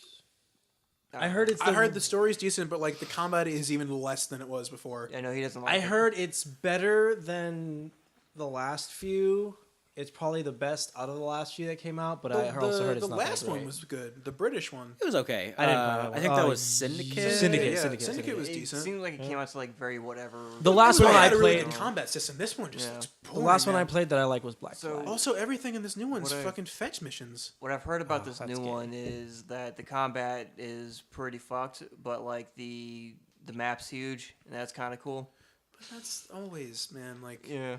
I heard it's. I heard the story's decent, but like the combat is even less than it was before. I know he doesn't like I it. heard it's better than the last few. It's probably the best out of the last few that came out, but I also heard it's the not last that great. one was good. The British one. It was okay. I didn't play that I one. think that Oh, was Syndicate. Syndicate. Yeah, Syndicate. Syndicate was It decent. seemed like it came out to like very whatever. The last It one I had a really played. good combat system. This one just Yeah. it's The boring, last one I man. played that I like was Black So- Flag. Also, everything in this new one's What I- fucking fetch missions. What I've heard about Oh, this that's new gay. one is that the combat is pretty fucked, but like the map's huge, and that's kind of cool. But that's always, man. Like Yeah.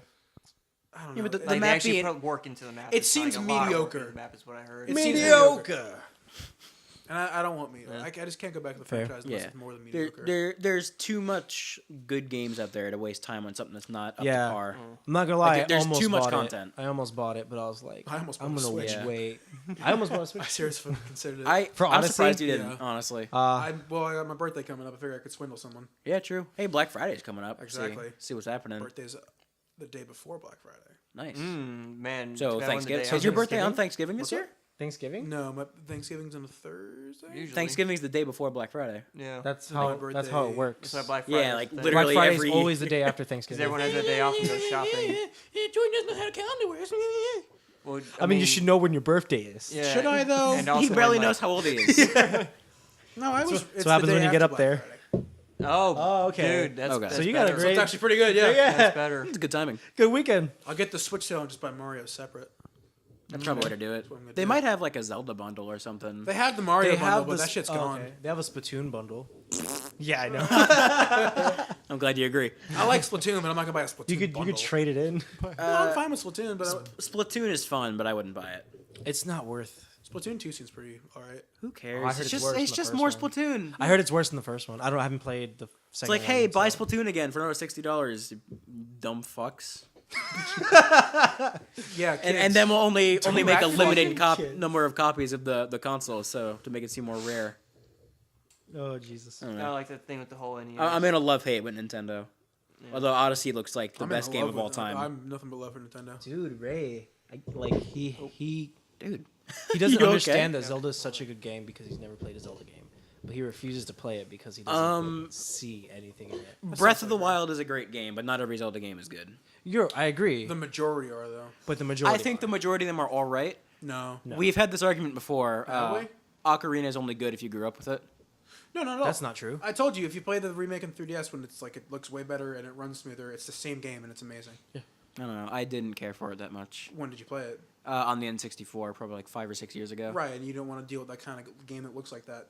I don't Yeah, know. but the Like they map actually being- put work into the map. It It's seems like a lot of work mediocre. into The map is what I heard. It seems Mediocre. and I don't want me. Yeah. I just can't go back to the Fair. franchise unless Yeah. it's more than There, mediocre. there's too much good games out there to waste time on something that's not up Yeah. to par. I'm not gonna lie. Like, there's I almost too much bought content. It. I almost bought it, but I was like, I almost I'm bought a gonna Switch. wait. I almost bought a Switch. I seriously considered it. I'm Odyssey? surprised you didn't, Yeah. honestly. I got my birthday coming up. I figured I could swindle someone. Yeah, true. Hey, Black Friday's coming up. Exactly. See what's happening. Birthday's the day before Black Friday. Nice. Man. So too bad when the Thanksgiving. day Is your after birthday on Thanksgiving this What's year? Thanksgiving. No, my Thanksgiving's on a Thursday. Usually. Thanksgiving's the day before Black Friday. Yeah. That's My how. That's how it birthday- works. That's why Black Friday. Yeah, like thing. literally Black Friday's every always the day after Because Thanksgiving. everyone has that day off and goes shopping. Jordan doesn't know how the calendar works. Well, I mean, you should know when your birthday is. Yeah. Should I though? And He also barely when, knows how old he is. No, I was. So what happens when you get up there? Oh, okay. Dude, that's, Okay. that's So you got a better. So it's great- actually pretty good. Yeah. That's better. It's good timing. Good weekend. I'll get the Switch sale and just buy Mario separate. That's probably the way to do it. what I'm gonna They do. might have like a Zelda bundle or something. They have the Mario They bundle, have but the that shit's gone. okay. They have a Splatoon bundle. Yeah, I know. I'm glad you agree. I like Splatoon, but I'm not gonna buy a Splatoon. you could bundle. trade it in. No, I'm fine with Splatoon, but Splatoon is fun, but I wouldn't buy it. It's not worth. Splatoon 2 seems pretty alright. Who cares? Oh, I heard it's it's just worse than it's the just first more one. Splatoon. I heard it's worse than the first one. I haven't played the It's second like, one. hey, buy so- Splatoon again for another $60, you dumb fucks. Yeah, And then we'll only make a Direct limited fucking kids. number of copies of the console, so to make it seem more rare. Oh Jesus. I don't I know. like that thing with the whole NES. I'm in a love hate with Nintendo. Although Odyssey looks like the I'm in best love game of with all it. time. I'm nothing but love for Nintendo. Dude, Ray. He Dude, doesn't You understand okay? that Zelda is such a good game because he's never played a Zelda game. But he refuses to play it because he doesn't see anything in it. Breath of the Wild is a great game, but not every Zelda game is good. I agree. The majority are though. But the majority I think the majority of them are all right. No. No. We've had this argument before. Have we? Ocarina is only good if you grew up with it. No, not at all. That's not true. I told you if you play the remake in 3DS when it's like it looks way better and it runs smoother, it's the same game and it's amazing. I don't know. I didn't care for it that much. When did you play it? On the N64, probably like 5 or 6 years ago. Right, and you don't want to deal with that kind of game that looks like that.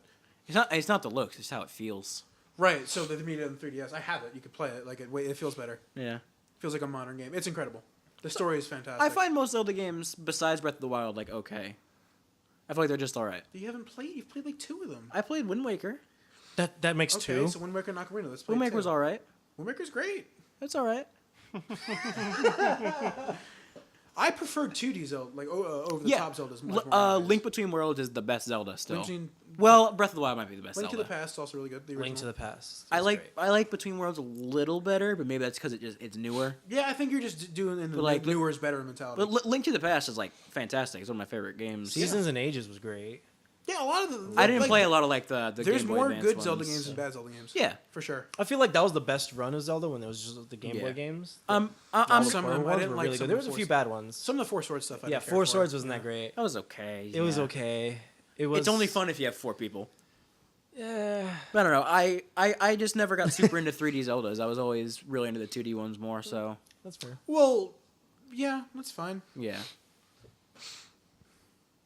It's not the looks. It's how it feels. Right, so they made it on 3DS. I have it. You could play it. Like it feels better. Yeah. Feels like a modern game. It's incredible. The story is fantastic. I find most Zelda games, besides Breath of the Wild, like okay. I feel like they're just all right. You've played like 2 of them. I played Wind Waker. That makes Okay, 2. so Wind Waker and Ocarina. Let's play Wind Waker was 2. all right. Wind Waker's great. It's all right. I prefer 2D Zelda, like over the top Zeldas. Much more nowadays. Link Between Worlds is the best Zelda still. Link Between- Well, Breath of the Wild might be the best Link to Zelda. the Past is also really good. The original. Link to the Past. I is like great. Between Worlds a little better, but maybe that's because it's newer. Yeah, I think you're just doing in the like, newer is better mentality. But Link to the Past is like fantastic. It's one of my favorite games. Seasons and Ages was great. yeah, a lot of the. I didn't like, play a lot of like the There's Game Boy more Advance good ones. Zelda games than bad Zelda games. Yeah. For sure. I feel like that was the best run of Zelda when it was just the Game Yeah. Boy games. I'm Some of them, I ones didn't were like really some good. There of was a the few Force- bad ones. Some of the Four Swords stuff. I Yeah, didn't care Four for. Swords wasn't Yeah. that great. that was okay. It was yeah. okay. It was. It's only fun if you have 4 people. Yeah. I don't know. I just never got super into 3D Zeldas. I was always really into the 2D ones more. So That's fair. Well, yeah, that's fine. yeah.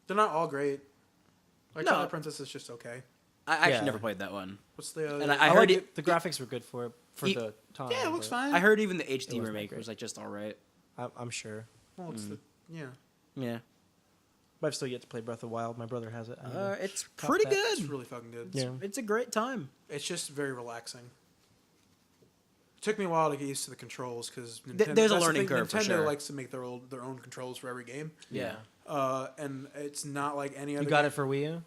They're not all great. Like No. Twilight Princess is just okay. I actually Yeah. never played that one. What's the? And I I heard heard it. The graphics were good for E- the time. yeah, it looks but fine. I heard even the HD wasn't remake great. was like just all right. I'm sure. Well, it's the yeah. Yeah. But I've still yet to play Breath of the Wild. My brother has it. I need to It's cop pretty that. good. It's really fucking good. Yeah. It's a great time. It's just very relaxing. It took me a while to get used to the controls because there's a learning curve, for Nintendo sure. likes to make their own controls for every game, Yeah. and it's not like any other. You got game. it for Wii U?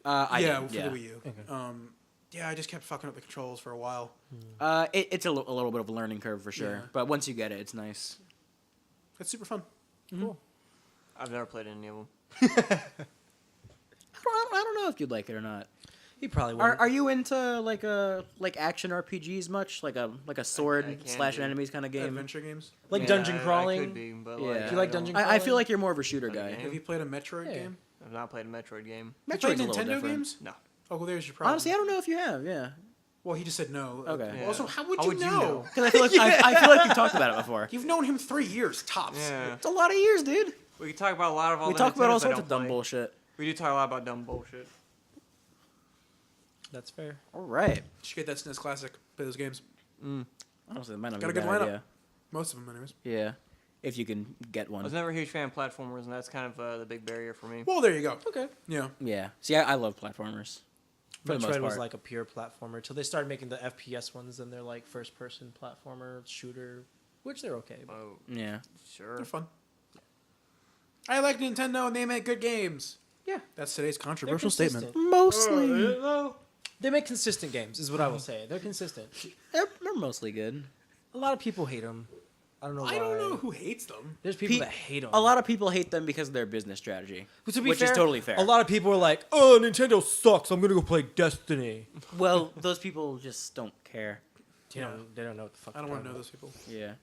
Yeah, did, for the Wii U. Yeah, I just kept fucking up the controls for a while. It's a little bit of a learning curve for sure. Yeah. But once you get it, it's nice. It's super fun. Cool. I've never played any of them. I don't know if you'd like it or not. He probably would. Are you into like action RPGs much? Like a sword I can slash be. enemies kind of game? Adventure games. like Yeah, dungeon I crawling? could be, but Yeah. like, Do you like I don't- dungeon I feel like you're more of a shooter Like a guy. game? Have you played a Metroid Yeah. game? I've not played a Metroid game. You played Metroid's a little Nintendo different. games? No. Oh, well, there's your problem. Honestly, I don't know if you have. Yeah. Well, he just said no. Okay. Yeah. Also, how would How you would you know? know? Because I feel like I feel like we talked about it before. You've known him 3 years tops. Yeah. It's a lot of years, dude. We can talk about a lot of all We the talk about all Nintendos I sorts don't of dumb play. bullshit. We do talk a lot about dumb bullshit. That's fair. All right. You should get that SNES Classic. Play those games. Honestly, it might not Got be a good bad lineup. idea. Most of them, anyways. Yeah. If you can get I one. was never a huge fan of platformers, and that's kind of the big barrier for me. Well, there you go. Okay. Yeah. Yeah. See, I love platformers. For the most Metroid was part. like a pure platformer till they started making the FPS ones, and they're like first-person platformer shooter, which they're okay. But Oh, Yeah. sure. They're fun. I like Nintendo and they make good games. Yeah. That's today's they're controversial statement. consistent. Mostly. They make consistent games, is what I will say. They're consistent. They're mostly good. A lot of people hate them. I don't know why. I don't know who hates them. There's people Pe- that hate them. A lot of people hate them because of their business strategy, To be which fair, is totally fair. A lot of people are like, "Oh, Nintendo sucks. I'm gonna go play Destiny." Well, those people just don't care. They don't know what the fuck. I don't want to know those people. Yeah.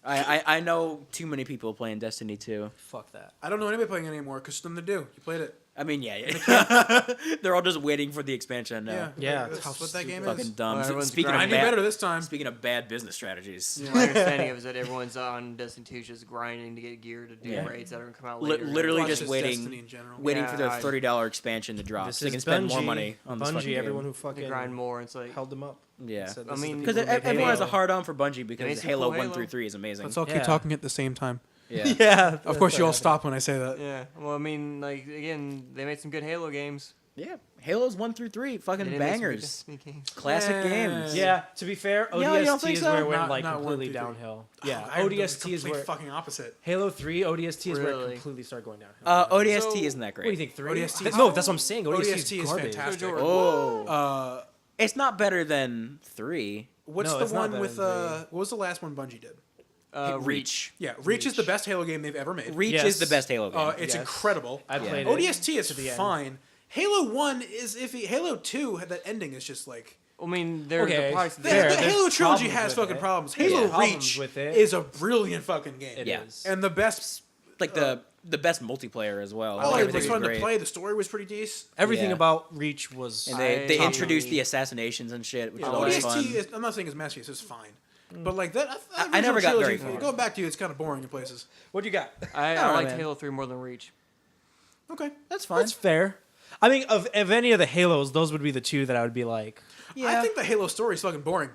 I know too many people playing Destiny 2. Fuck that. I don't know anybody playing it anymore because them to do. You played it. I mean, yeah. They're all just waiting for the expansion now. Yeah, That's how what that game Fucking is. dumb. Well, everyone's speaking, I of knew bad, better this time. speaking of bad business strategies. My understanding of it is that everyone's on Destiny 2 just grinding to get gear to do Yeah. raids that are going to come out Li- later. literally Watch just this waiting- Destiny in general. Waiting Yeah, for the I- $30 expansion to drop This so they is can spend Bungie. more money on this Bungie, fucking game. everyone who They fucking grind more. It's like, held them up. Yeah. Said, I "This is mean, the Because people who make everyone has a Halo." hard on for Bungie They because made some Halo cool 1 Halo. through 3 is amazing. Let's all keep Yeah. talking at the same time. Yeah. Yeah. Of course, you all stop when I say that. yeah. Well, I mean, like, again, they made some good Halo games. Yeah. Halos 1 through 3, They fucking didn't make some good bangers. Destiny games. Classic Yeah. games. Yeah, to be fair, Yeah, you don't ODST think is so? where it went Not- like not completely 1 through 3. downhill. Yeah, I am the ODST is complete where fucking opposite. Halo 3 ODST is where it Really? completely started going downhill. ODST So- isn't that what do great. you think? 3? ODST is- No, that's what I'm saying. ODST ODST is is garbage. fantastic. Jordan. Oh. It's not better than 3. What's No, the it's not one better with than what was the last one Bungie did? Reach. Yeah, Reach is the best Halo game they've ever made. Reach Yes. is the best Halo game. It's Yes. incredible. I Yeah. played it. ODST is to the end. fine. Halo 1 is iffy. Halo 2 had that ending is just like I mean, they're Okay, the parts the, that fair. the There's Halo trilogy problems has with fucking it. problems. Yeah. Halo Problems Reach with it. is a brilliant fucking game. It Yeah. is. And the best like the best multiplayer as well. Oh, it Everything was fun great. to play. The story was pretty decent. Everything Yeah. about Reach was. And they I- introduced the assassinations and shit, which Yeah, is always ODST fun. is, I'm not saying it's masterpiece. It's fine, but like that, I never got very trilogy, far. Going back to it's kind of boring in places. What you got? I know, liked man. Halo 3 more than Reach. Okay, That's fine. That's fair. I mean, of any of the Halos, those would be the two that I would be like. I think the Halo story is fucking boring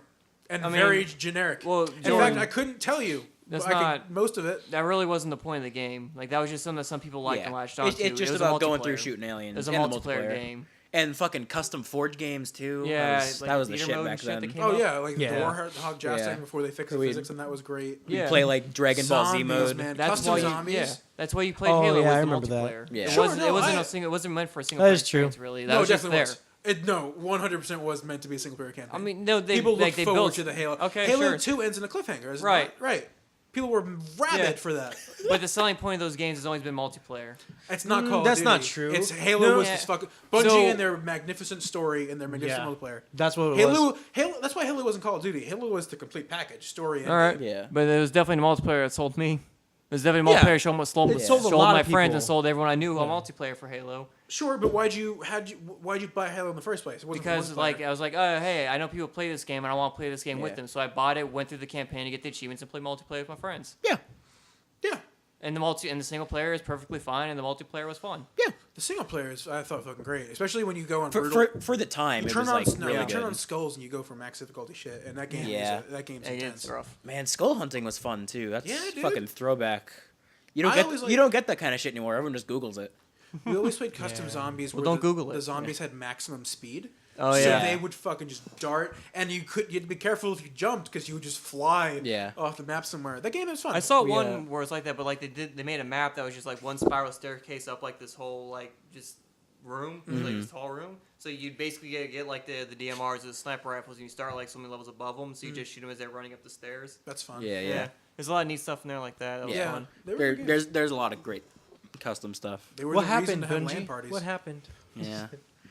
and I mean, very generic. well, in Jordan, fact, I couldn't tell you. that's I could- not- most of it. That really wasn't the point of the game. Like that was just something that some people liked and latched onto. It's just It was a about going through multiplayer. shooting aliens. It was a and the multiplayer game. And fucking custom forge games too. Yeah, that was the theater shit mode back and shit then. that came Oh out. yeah, like Yeah. the Warhog jousting Yeah. before they fixed the We'd- physics, and that was great. You Yeah. play like Dragon Ball Z Zombies, mode. man. That's Custom why zombies. that's why you played Oh, Halo. yeah, I was the remember that. multiplayer. Yeah. It Sure, wasn't. no, It wasn't I- a single. It wasn't meant for a single. That player is true. experience, Really, that No, was it just definitely there. was. No, 100% was meant to be a single player campaign. I mean, no, they people look like, they forward built to the Halo. Okay, Halo sure. 2 ends in a cliffhanger, isn't Right. it? Right. People were rabid Yeah. for that. But the selling point of those games has always been multiplayer. It's not Call of that's Duty. not true. It's Halo No. was Yeah. this fucking Bungie So- and their magnificent story and their magnificent Yeah. multiplayer. That's what it was. Halo. That's why Halo wasn't Call of Duty. Halo was the complete package, story. And All right. Yeah. But it was definitely the multiplayer that sold me. It was definitely Yeah. multiplayer sold, sold, It sold a sold lot my of friends people. and sold everyone I knew Yeah. a multiplayer for Halo. Sure, but why'd you buy Halo in the first place? It wasn't for Because multiplayer. like I was like, oh hey, I know people play this game and I want to play this game with Yeah. them. So I bought it, went through the campaign to get the achievements and play multiplayer with my friends. Yeah. yeah, And the single player is perfectly fine and the multiplayer was fun. Yeah. the single players I thought fucking great, especially when you go on For, brutal. for the time, you it turn was on like no, really you turn good. on skulls and you go for max difficulty shit, and that game, Yeah. that game's It intense. gets rough. Man, skull hunting was fun too. That's Yeah, dude. fucking throwback. You don't I get always, you like- don't get that kind of shit anymore. Everyone just Googles it. We always played custom Yeah. zombies Well, where don't Google the it. zombies had maximum speed. Oh, so yeah. they would fucking just dart, and you had to be careful if you jumped because you would just fly Yeah. off the map somewhere. That game is fun. I saw Yeah. one where it's like that, but like they made a map that was just like one spiral staircase up like this whole like just room, like this tall room. So you'd basically get like the DMRs or the sniper rifles, and you start like so many levels above them. So you just shoot them as they're running up the stairs. That's fun. Yeah. There's a lot of neat stuff in there like that. That was Yeah. fun. They were good games. There's a lot of great custom stuff. They were What the reason happened, to have Bungie? LAN parties. What happened? Yeah.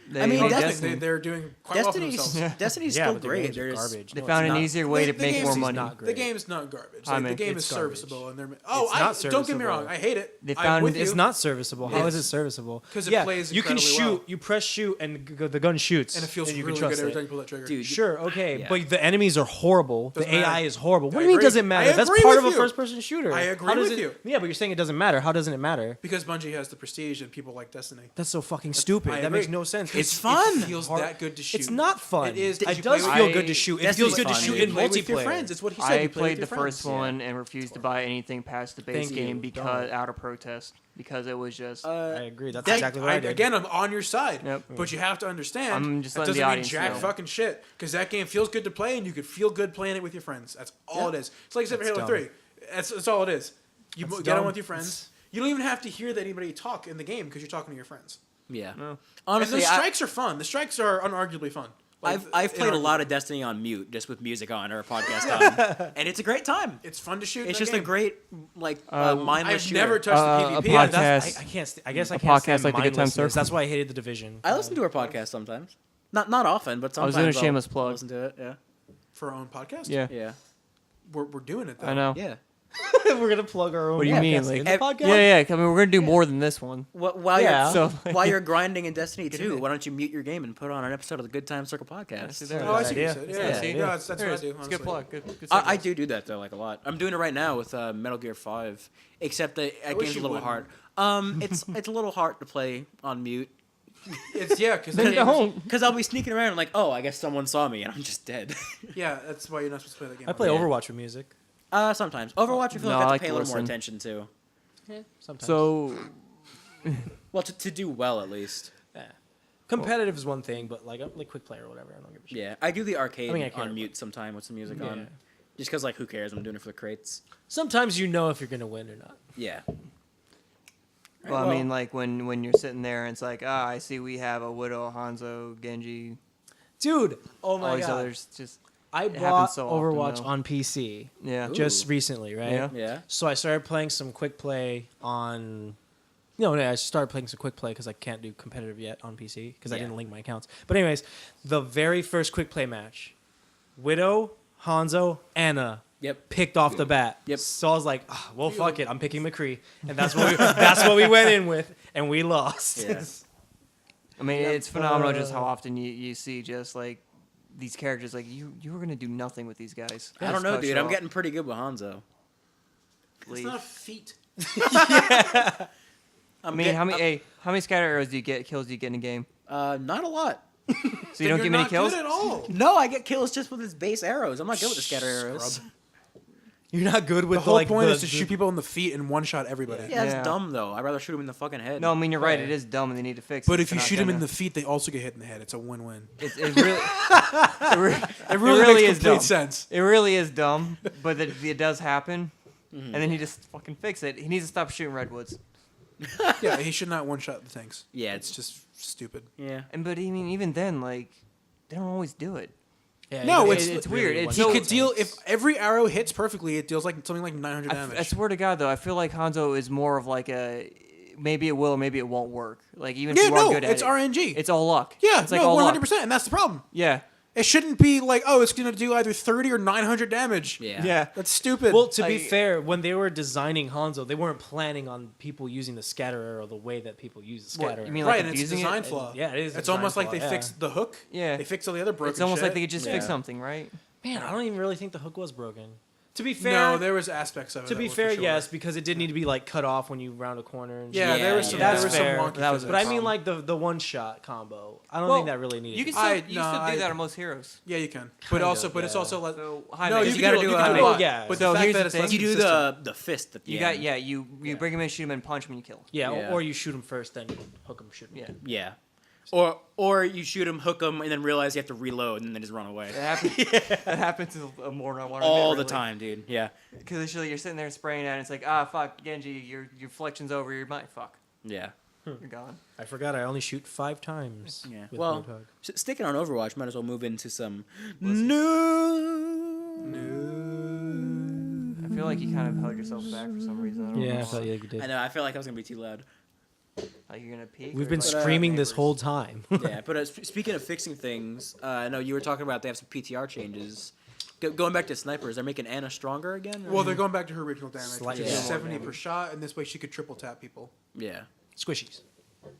They, I mean, Oh, Destiny- nothing. They're doing quite well for Destiny's themselves. Destiny's Yeah, still but the great. games are There's garbage. they No, found it's an not. easier way The- to the make game's more just money. not The great. game's not garbage. I Like, the mean, game it's is garbage. serviceable, and It's not don't get me wrong. serviceable. I hate it. They I'm found with It's you. not serviceable. How is Yes. it serviceable? 'Cause it plays you can incredibly shoot. well. You press shoot, and the gun shoots, and it feels you really can good trust every it. time you pull that trigger. dude. Sure, okay, Yeah. but the enemies are horrible. Doesn't the AI matter. is horrible. What I do you mean agree. doesn't matter? I That's agree part of with a you. first-person shooter. I agree How does with it, you. Yeah, but you're saying it doesn't matter. How doesn't it matter? Because Bungie has the prestige and people like Destiny. That's so fucking stupid. I That agree. makes no sense. 'Cause It's fun. It feels Hard- that good to shoot. It's not fun. It is. Did It you does play feel with- good to shoot. It Destiny's feels good to fun, shoot dude. in Play with your multiplayer. friends. It's what he said. I You play played with the your first friends. one and refused to buy anything past the base Thank you. game because Don't. out of protest because it was just. I agree. That's That- exactly what I did. Again, I'm on your side. Yep. But you have to understand. I'm just that letting the doesn't mean audience jack know. fucking shit. Because that game feels good to play, and you could feel good playing it with your friends. That's all it is. It's like I said for That's Halo dumb. 3. That's all it is. You That's get on dumb. with your friends. You don't even have to hear that anybody talk in the game because you're talking to your friends. Yeah. No. Honestly, and the strikes are fun. The strikes are unarguably fun. Like, I've played a inarguably. lot of Destiny on mute, just with music on or a podcast on, and it's a great time. It's fun to shoot. It's in just that a game. great mindless I've shooter. never touched the a PvP. Yeah, podcast. that's, I can't. I guess I A can't podcast stand like the Good Time mindlessness. Circle. That's why I hated the Division. I listen to her podcast sometimes. Not often, but I was sometimes. doing a I'll shameless plug. Listen to it. Yeah. For our own podcast. Yeah. Yeah. we're doing it though. I know. Yeah. We're gonna plug our own. What do you mean? podcast Like, in the podcast? Yeah. I mean, we're gonna do more than this one. While Yeah. you're So, while you're grinding in Destiny Get 2, in. why don't you mute your game and put on an episode of the Good Time Circle podcast? see there. Oh, I see what you idea. said. Yeah, Yeah, see? yeah. That's There what it I is. do. It's a good honestly. plug. Good I segue. do that though, like a lot. I'm doing it right now with Metal Gear 5, except that wish game's a you little wouldn't. hard. It's a little hard to play on mute It's because Then don't. because I'll be sneaking around and like, oh, I guess someone saw me and I'm just dead. Yeah, that's why you're not supposed to play that game. I play Yeah. Overwatch with music. Sometimes Overwatch, I feel No, like I I have like to pay to a little more listen. attention to. Sometimes. So, Well, to do well at least. yeah. Competitive is one thing, but like quick play or whatever, I don't give a shit. Yeah, I do the arcade I mean, I care, on but- mute sometime with some music Yeah. on. Just because, like, who cares? I'm doing it for the crates. Sometimes you know if you're gonna win or not. Yeah. well, I mean, like when you're sitting there and it's like, I see we have a Widow, Hanzo, Genji, Dude, oh all my these god! others. Just I happens bought so often, Overwatch though. on PC yeah. just recently, right? Yeah. Yeah. So I started playing some quick play on. No, I started playing some quick play because I can't do competitive yet on PC because I Yeah. didn't link my accounts. But anyways, the very first quick play match, Widow, Hanzo, Anna Yep. picked off the bat. Yep. So I was like, well, fuck it. I'm picking McCree. And that's what we went in with, and we lost. Yes. I mean, it's phenomenal just how often you see just like these characters. Like you were gonna do nothing with these guys. I don't know, dude. I'm getting pretty good with Hanzo. It's not a feat. I mean, how many scatter arrows do you get? Kills do you get in a game? Not a lot. So you don't get many kills. Good at all. No, I get kills just with his base arrows. I'm not good with the scatter arrows. You're not good with The whole point the, is to shoot people in the feet and one shot everybody. Yeah, Yeah. it's dumb though. I'd rather shoot him in the fucking head. No, I mean you're right. It is dumb, and they need to fix it. But if you They're not shoot him in gonna. the feet, they also get hit in the head. It's a win-win. it really, It really makes is complete dumb. sense. It really is dumb, but it does happen, and then he just fucking fix it. He needs to stop shooting redwoods. Yeah, he should not one-shot the tanks. Yeah, It's just stupid. yeah. But I mean, even then, like, they don't always do it. Yeah, No, it's weird. It's He so- could deal if every arrow hits perfectly. It deals like something like 900 damage. I swear to God, though, I feel like Hanzo is more of like a maybe it will or maybe it won't work. Like even if yeah, you are no, good at it's it, RNG. it's all luck. Yeah, it's like no, all 100%, luck. and that's the problem. Yeah, It shouldn't be like, oh, it's going to do either 30 or 900 damage. Yeah. yeah. That's stupid. Well, to be Like- fair, when they were designing Hanzo, they weren't planning on people using the scatter arrow the way that people use the What, scatter you arrow. mean right, like and it's abusing design it? flaw. Yeah, it is a It's almost design like they flaw, yeah. fixed the hook. Yeah. They fixed all the other broken It's almost like shit. they could just fix Yeah. something, right? Man, I don't even really think the hook was broken. To be fair, No, there was aspects of it. to that be were for fair, sure. yes, because it did need to be like cut off when you round a corner. And Yeah, shit. there was Yeah, some. yeah. There was some Fair. wonky That was physics. But I mean, like the one shot combo. I don't Well, think that really needed. You can to still, I- you no, still do I- that on most heroes. Yeah, you can. But Kind also, of, but it's yeah. also like. So No, Jaime, you gotta can do do a- a Well, lot. yeah. But So the fact here's that the it's thing. less You do consistent. the fist at the You end. got you bring him in, shoot him, and punch him, and you kill him. yeah, Yeah. or you shoot him first, then hook him, shoot him. Yeah. Yeah. Or you shoot him, hook him, and then realize you have to reload, and then just run away. That happens. That happens more than one. All the time, dude. Yeah. Because you're sitting there spraying at it, and it's like, fuck, Genji, your flection's over. You're my fuck. Yeah. You're gone. I forgot. I only shoot 5 times. Yeah. with Well, Roadhog. sticking on Overwatch, might as well move into some news. I feel like you kind of held yourself back for some reason. I don't Yeah, know I felt why. like you did. I know. I feel like I was gonna be too loud. Like you're gonna peek. We've or been like- screaming this neighbors? whole time. Yeah, but speaking of fixing things, I know you were talking about they have some PTR changes. Going back to snipers, they're making Anna stronger again. or- Well, they're going back to her original damage, Slightly which is more 70 damage. per shot, and this way she could triple tap people. yeah, Squishies.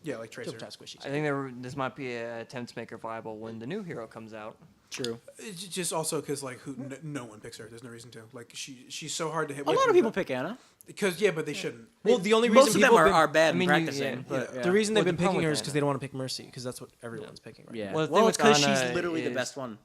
Yeah, like Tracer. Triple tap squishies. I think this might be an attempt to make her viable when the new hero comes out. true. It's just also because like no one picks her. There's no reason to. Like she's so hard to hit. A lot of people pick Anna. Because but they shouldn't. Well, the only Most reason of them people are, have been- are bad I mean, in you- practicing. yeah. But, Yeah. the reason Well, they've been the problem picking her with is because Anna- they don't want to pick Mercy because that's what everyone's picking right yeah. now. Well, the Well, thing it's with because she's Ana literally the is- best one.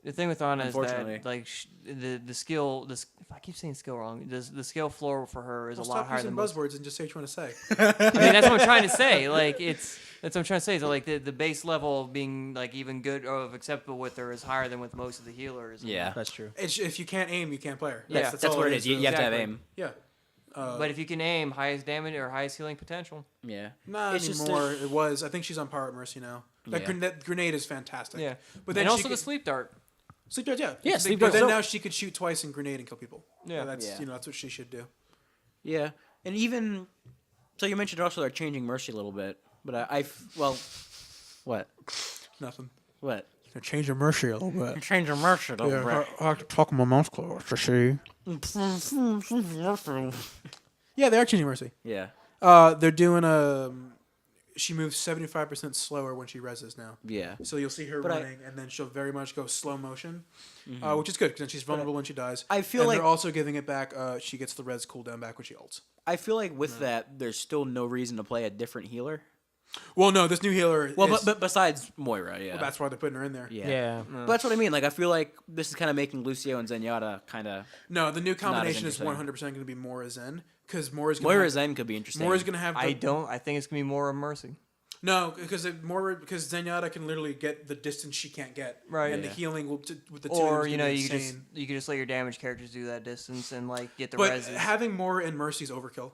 The thing with Ana is Unfortunately. that like the skill. If I keep saying skill wrong, the skill floor for her is Well, a lot stop higher using than most. buzzwords and just say what you want to say. I mean, that's what I'm trying to say. Like that's what I'm trying to say. So like the base level of being like even good or of acceptable with her is higher than with most of the healers. Yeah, That's true. If you can't aim, you can't play her. Yeah. that's all what it is. You have to have Exactly. aim. Yeah. But if you can aim, highest damage or highest healing potential. Yeah, Not It's just anymore. It was. I think she's on par at Mercy now. That Yeah. grenade is fantastic. Yeah. But then and she also could, the sleep dart. sleep darts, yeah. Yeah, But sleep But darts. then So- now she could shoot twice and grenade and kill people. Yeah. That's Yeah. that's what she should do. yeah, and even so, you mentioned also they're changing Mercy a little bit, but well, what, Nothing. what? Change your Mercy a little bit. Changing Mercy a little bit. I have to talk my mouth closed to see. Yeah, they are changing Mercy. Yeah, They're doing a. She moves 75% slower when she reses now. yeah. So you'll see her But running, and then she'll very much go slow motion, which is good because then she's vulnerable when she dies. I feel and like- they're also giving it back. She gets the res cooldown back when she ults. I feel like with that, there's still no reason to play a different healer. Well, no, this new healer. Well, is, but besides Moira, yeah. well, that's why they're putting her in there. yeah. Yeah. But that's what I mean. Like, I feel like this is kind of making Lucio and Zenyatta kind of. No, the new combination is interesting. 100% going to be Moira Zen because Moira's Moira Zen could be interesting. Moira's going to have. I think it's gonna be more of Mercy. No, because Zenyatta can literally get the distance she can't get. Right. And the Yeah. healing will with the two. Or is you gonna know be you insane. could just let your damage characters do that distance and like get the But reses. having Moira and Mercy's overkill.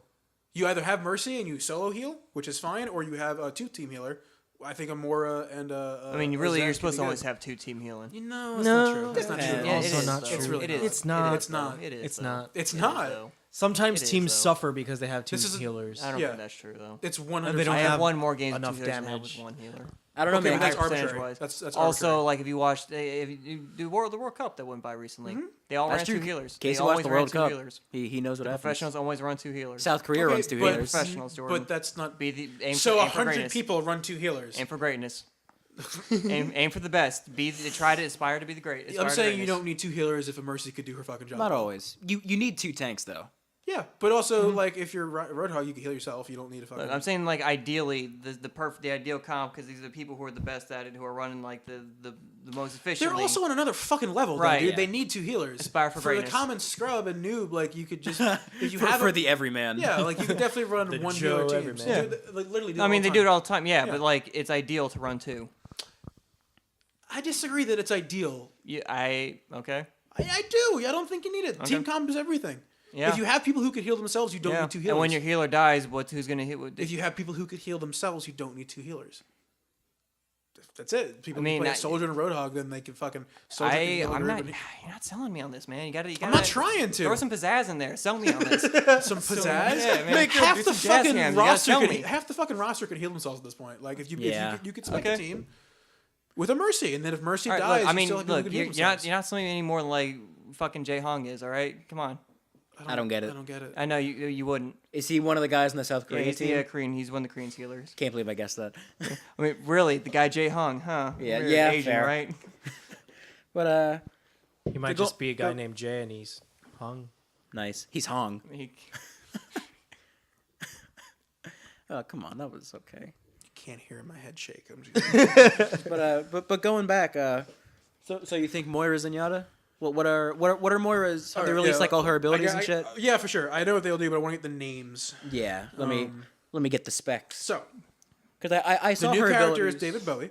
You either have Mercy and you solo heal, which is fine, or you have a 2-team healer. I think a Moira and a. I mean, a really, Zen you're could supposed be to always good. have 2 team healing. You know, that's No, not true. That's not yeah, true. Yeah, also it is, not though. true. It's really It not. is. It's not. It's not. It is. It's though. not. It's It is, not. though. Sometimes It is, teams though. suffer because they have two This is- healers. I don't Yeah. think that's true though. It's And 100. they don't I have have one more game enough with 2 healers than I have damage. with 1 healer. I don't know. Okay, Maybe but that's higher arbitrary. percentage-wise. That's Also, arbitrary. like if you watched the World Cup that went by recently, they all That's ran true. two healers. Casey They watched always the ran World two Cup. healers. He knows what happens. Professionals always run two healers. South Korea Okay, runs 2 but- healers. Professionals, Jordan. But that's not. Aim So for 100 greatness. people run 2 healers. Aim for greatness. aim for the best. Try to aspire to be the great. I'm saying you don't need 2 healers if a Mercy could do her fucking job. Not always. You need 2 tanks though. Yeah, but also like if you're Roadhog, you can heal yourself. You don't need a fucking. I'm saying like ideally the ideal comp because these are the people who are the best at it who are running like the most efficiently. They're also on another fucking level, though, Right, dude. yeah. They need 2 healers. Aspire for the greatness. common scrub and noob, like you could just if you for, have for a, the everyman. yeah, like you could definitely run The 1 Joe healer teams. everyman. Dude, like, literally. I mean they do it all the time, yeah, Yeah. but like it's ideal to run two. I disagree that it's ideal. Okay. I do. I don't think you need it. Okay. Team comp is everything. Yeah. If you have people who could heal themselves, you don't Yeah. need 2 healers. And when your healer dies, who's gonna hit? if you have people who could heal themselves, you don't need 2 healers. That's it. People I mean, who play I- Soldier and Roadhog, then they can fucking Soldier can heal a I'm group not. and- You're not selling me on this, man. You gotta. I'm not trying Throw to. some pizzazz in there. Sell me on this. Some pizzazz. yeah, man. Make Do half the some jazz fucking hands. You gotta roster. tell Could, me. half the fucking roster could heal themselves at this point. Like if you, Yeah. if you could spec Okay. a team with a Mercy, and then if Mercy All right, dies, look, I you mean, still have people who look, can heal you're not themselves. selling me any more than like fucking Jay Hong is. All right, come on. I don't get it. I don't get it. I know you wouldn't. Is he one of the guys in the South Yeah, Korea he's team? the Korean. He's one of the Korean healers. Can't believe I guessed that. I mean, really, the guy Jay Hong, huh? Yeah, Weird, yeah, Asian, fair. right? But He might go- just be a guy go- named Jay and he's hung. nice. He's Hong. He- Oh, come on, that was okay. You can't hear my head shake. I'm just But going back, so you think Moira Zenyatta? What are Moira's? Have they released like all her abilities and shit? Yeah, for sure. I know what they'll do, but I want to get the names. Yeah. Let me get the specs. So Because I the saw new her character is abilities. David Bowie.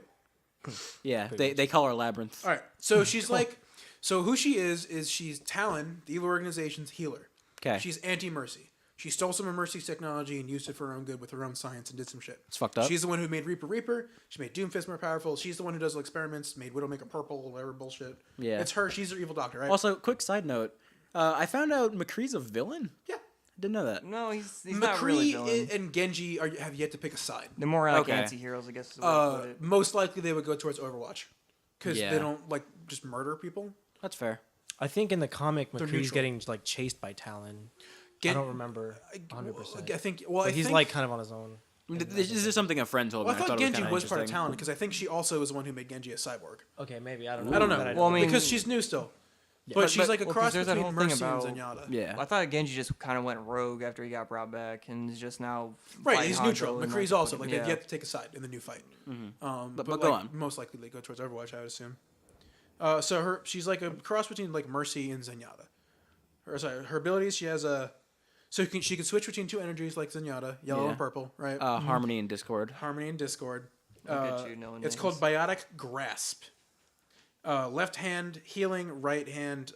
Yeah, they call her Labyrinth. All right. So she's like, so who she is she's Talon, the evil organization's healer. Okay. She's anti-Mercy. She stole some of Mercy's technology and used it for her own good with her own science and did some shit. It's fucked up. She's the one who made Reaper. She made Doomfist more powerful. She's the one who does experiments, made Widowmaker purple, whatever bullshit. Yeah. It's her. She's her evil doctor, right? Also, quick side note. I found out McCree's a villain. yeah. Didn't know that. no, he's not really McCree villain. and Genji have yet to pick a side. They're more like Okay. anti-heroes, I guess. Is the way to put it. Most likely they would go towards Overwatch. Because Yeah. they don't, like, just murder people. That's fair. I think in the comic, They're McCree's neutral. getting like chased by Talon. I Gen- don't remember 100%. I think, well, But I he's think, like kind of on his own. This is something a friend told me. well, I thought it was Genji kinda was part of interesting. Talon, because I think she also was the one who made Genji a cyborg. Okay, maybe I don't know. I don't know. But Well, I mean- because she's new still. But But- she's like a well, 'cause cross there's that between whole thing Mercy about- and Zenyatta. Yeah. I thought Genji just kind of went rogue after he got brought back and is just now Right, fighting he's Hanzo neutral. and, McCree's like, also like yeah. they've yet to take a side in the new fight. But But go like, on. most likely they go towards Overwatch, I would assume. So she's like a cross between like Mercy and Zenyatta. Her abilities, she has a she can switch between 2 energies like Zenyatta, yellow Yeah. and purple, right? Harmony and Discord. Harmony and Discord. Look at you knowing It's names. called Biotic Grasp. Left hand healing, right hand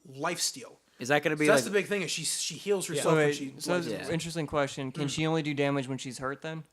lifesteal. Is that going to So be that's like? the big thing is she heals herself So, when wait, she. so life that's steals. an interesting question. Can she only do damage when she's hurt then?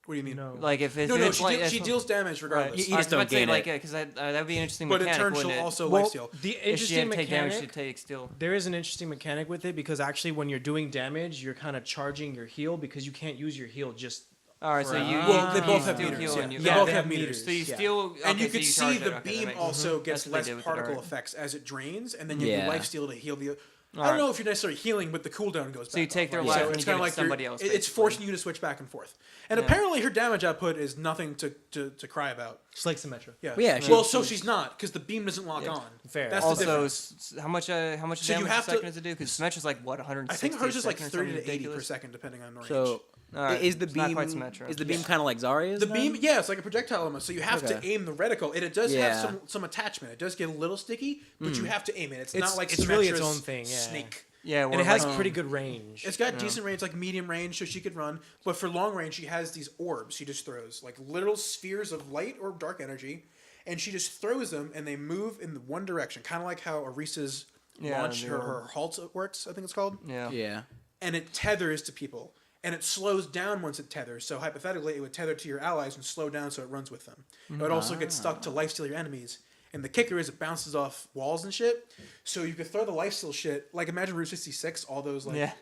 What do you mean? No. Like if it's, No, it's like, she deals damage regardless. You just don't gain it. because that would be an interesting But in mechanic. turn, she'll wouldn't it? also Well, lifesteal. the If she interesting had to take damage, mechanic, she'd take still. there is an interesting mechanic with it because actually when you're doing damage, you're kind of charging your heal because you can't use your heal just. All right, so you Well, they you both have still meters. heal Yeah. and you- They Yeah, both they have have meters. meters. So you Yeah. still And you okay, could so see charge the it. Okay, that beam makes- also That's gets what they less did with the particle dart. effects as it drains, and then you Yeah. can lifesteal to heal the. I Alright. don't know if you're necessarily healing, but the cooldown goes back. So you take off, their right? life So and it's you kinda give it to like somebody you're- else, It's basically. forcing you to switch back and forth. And Yeah. apparently her damage output is nothing to cry about. Just like Symmetra. Yeah. Well, yeah, Well, she- so she's not because the beam doesn't lock Yeah. on. Fair. That's the Also, difference. how much So you damage have a to- second does it do? Because Symmetra's like what 160. I think hers is like a second or 30 something to 80 per ridiculous? second, depending on range. So All right, is the it's not beam quite Symmetra. is the beam kind of like Zarya's? the then? beam, yeah, it's like a projectile almost. So you have to Okay. aim the reticle, and it does Yeah. have some attachment. It does get a little sticky, but you have to aim it. It's It's- not like it's really its Symmetra's own thing, yeah. Snake. Yeah, And where it has like, pretty good range. It's got decent range, like medium range, so she could run. But for long range, she has these orbs she just throws, like literal spheres of light or dark energy, and she just throws them, and they move in one direction, kind of like how Arisa's Yeah, launch, the her orb. halt works, I think it's called. yeah. Yeah. And it tethers to people, and it slows down once it tethers. So hypothetically, it would tether to your allies and slow down so it runs with them. It would also get stuck to lifesteal your enemies. And the kicker is it bounces off walls and shit. So you could throw the lifesteal shit. Like imagine Route 66, all those like Yeah.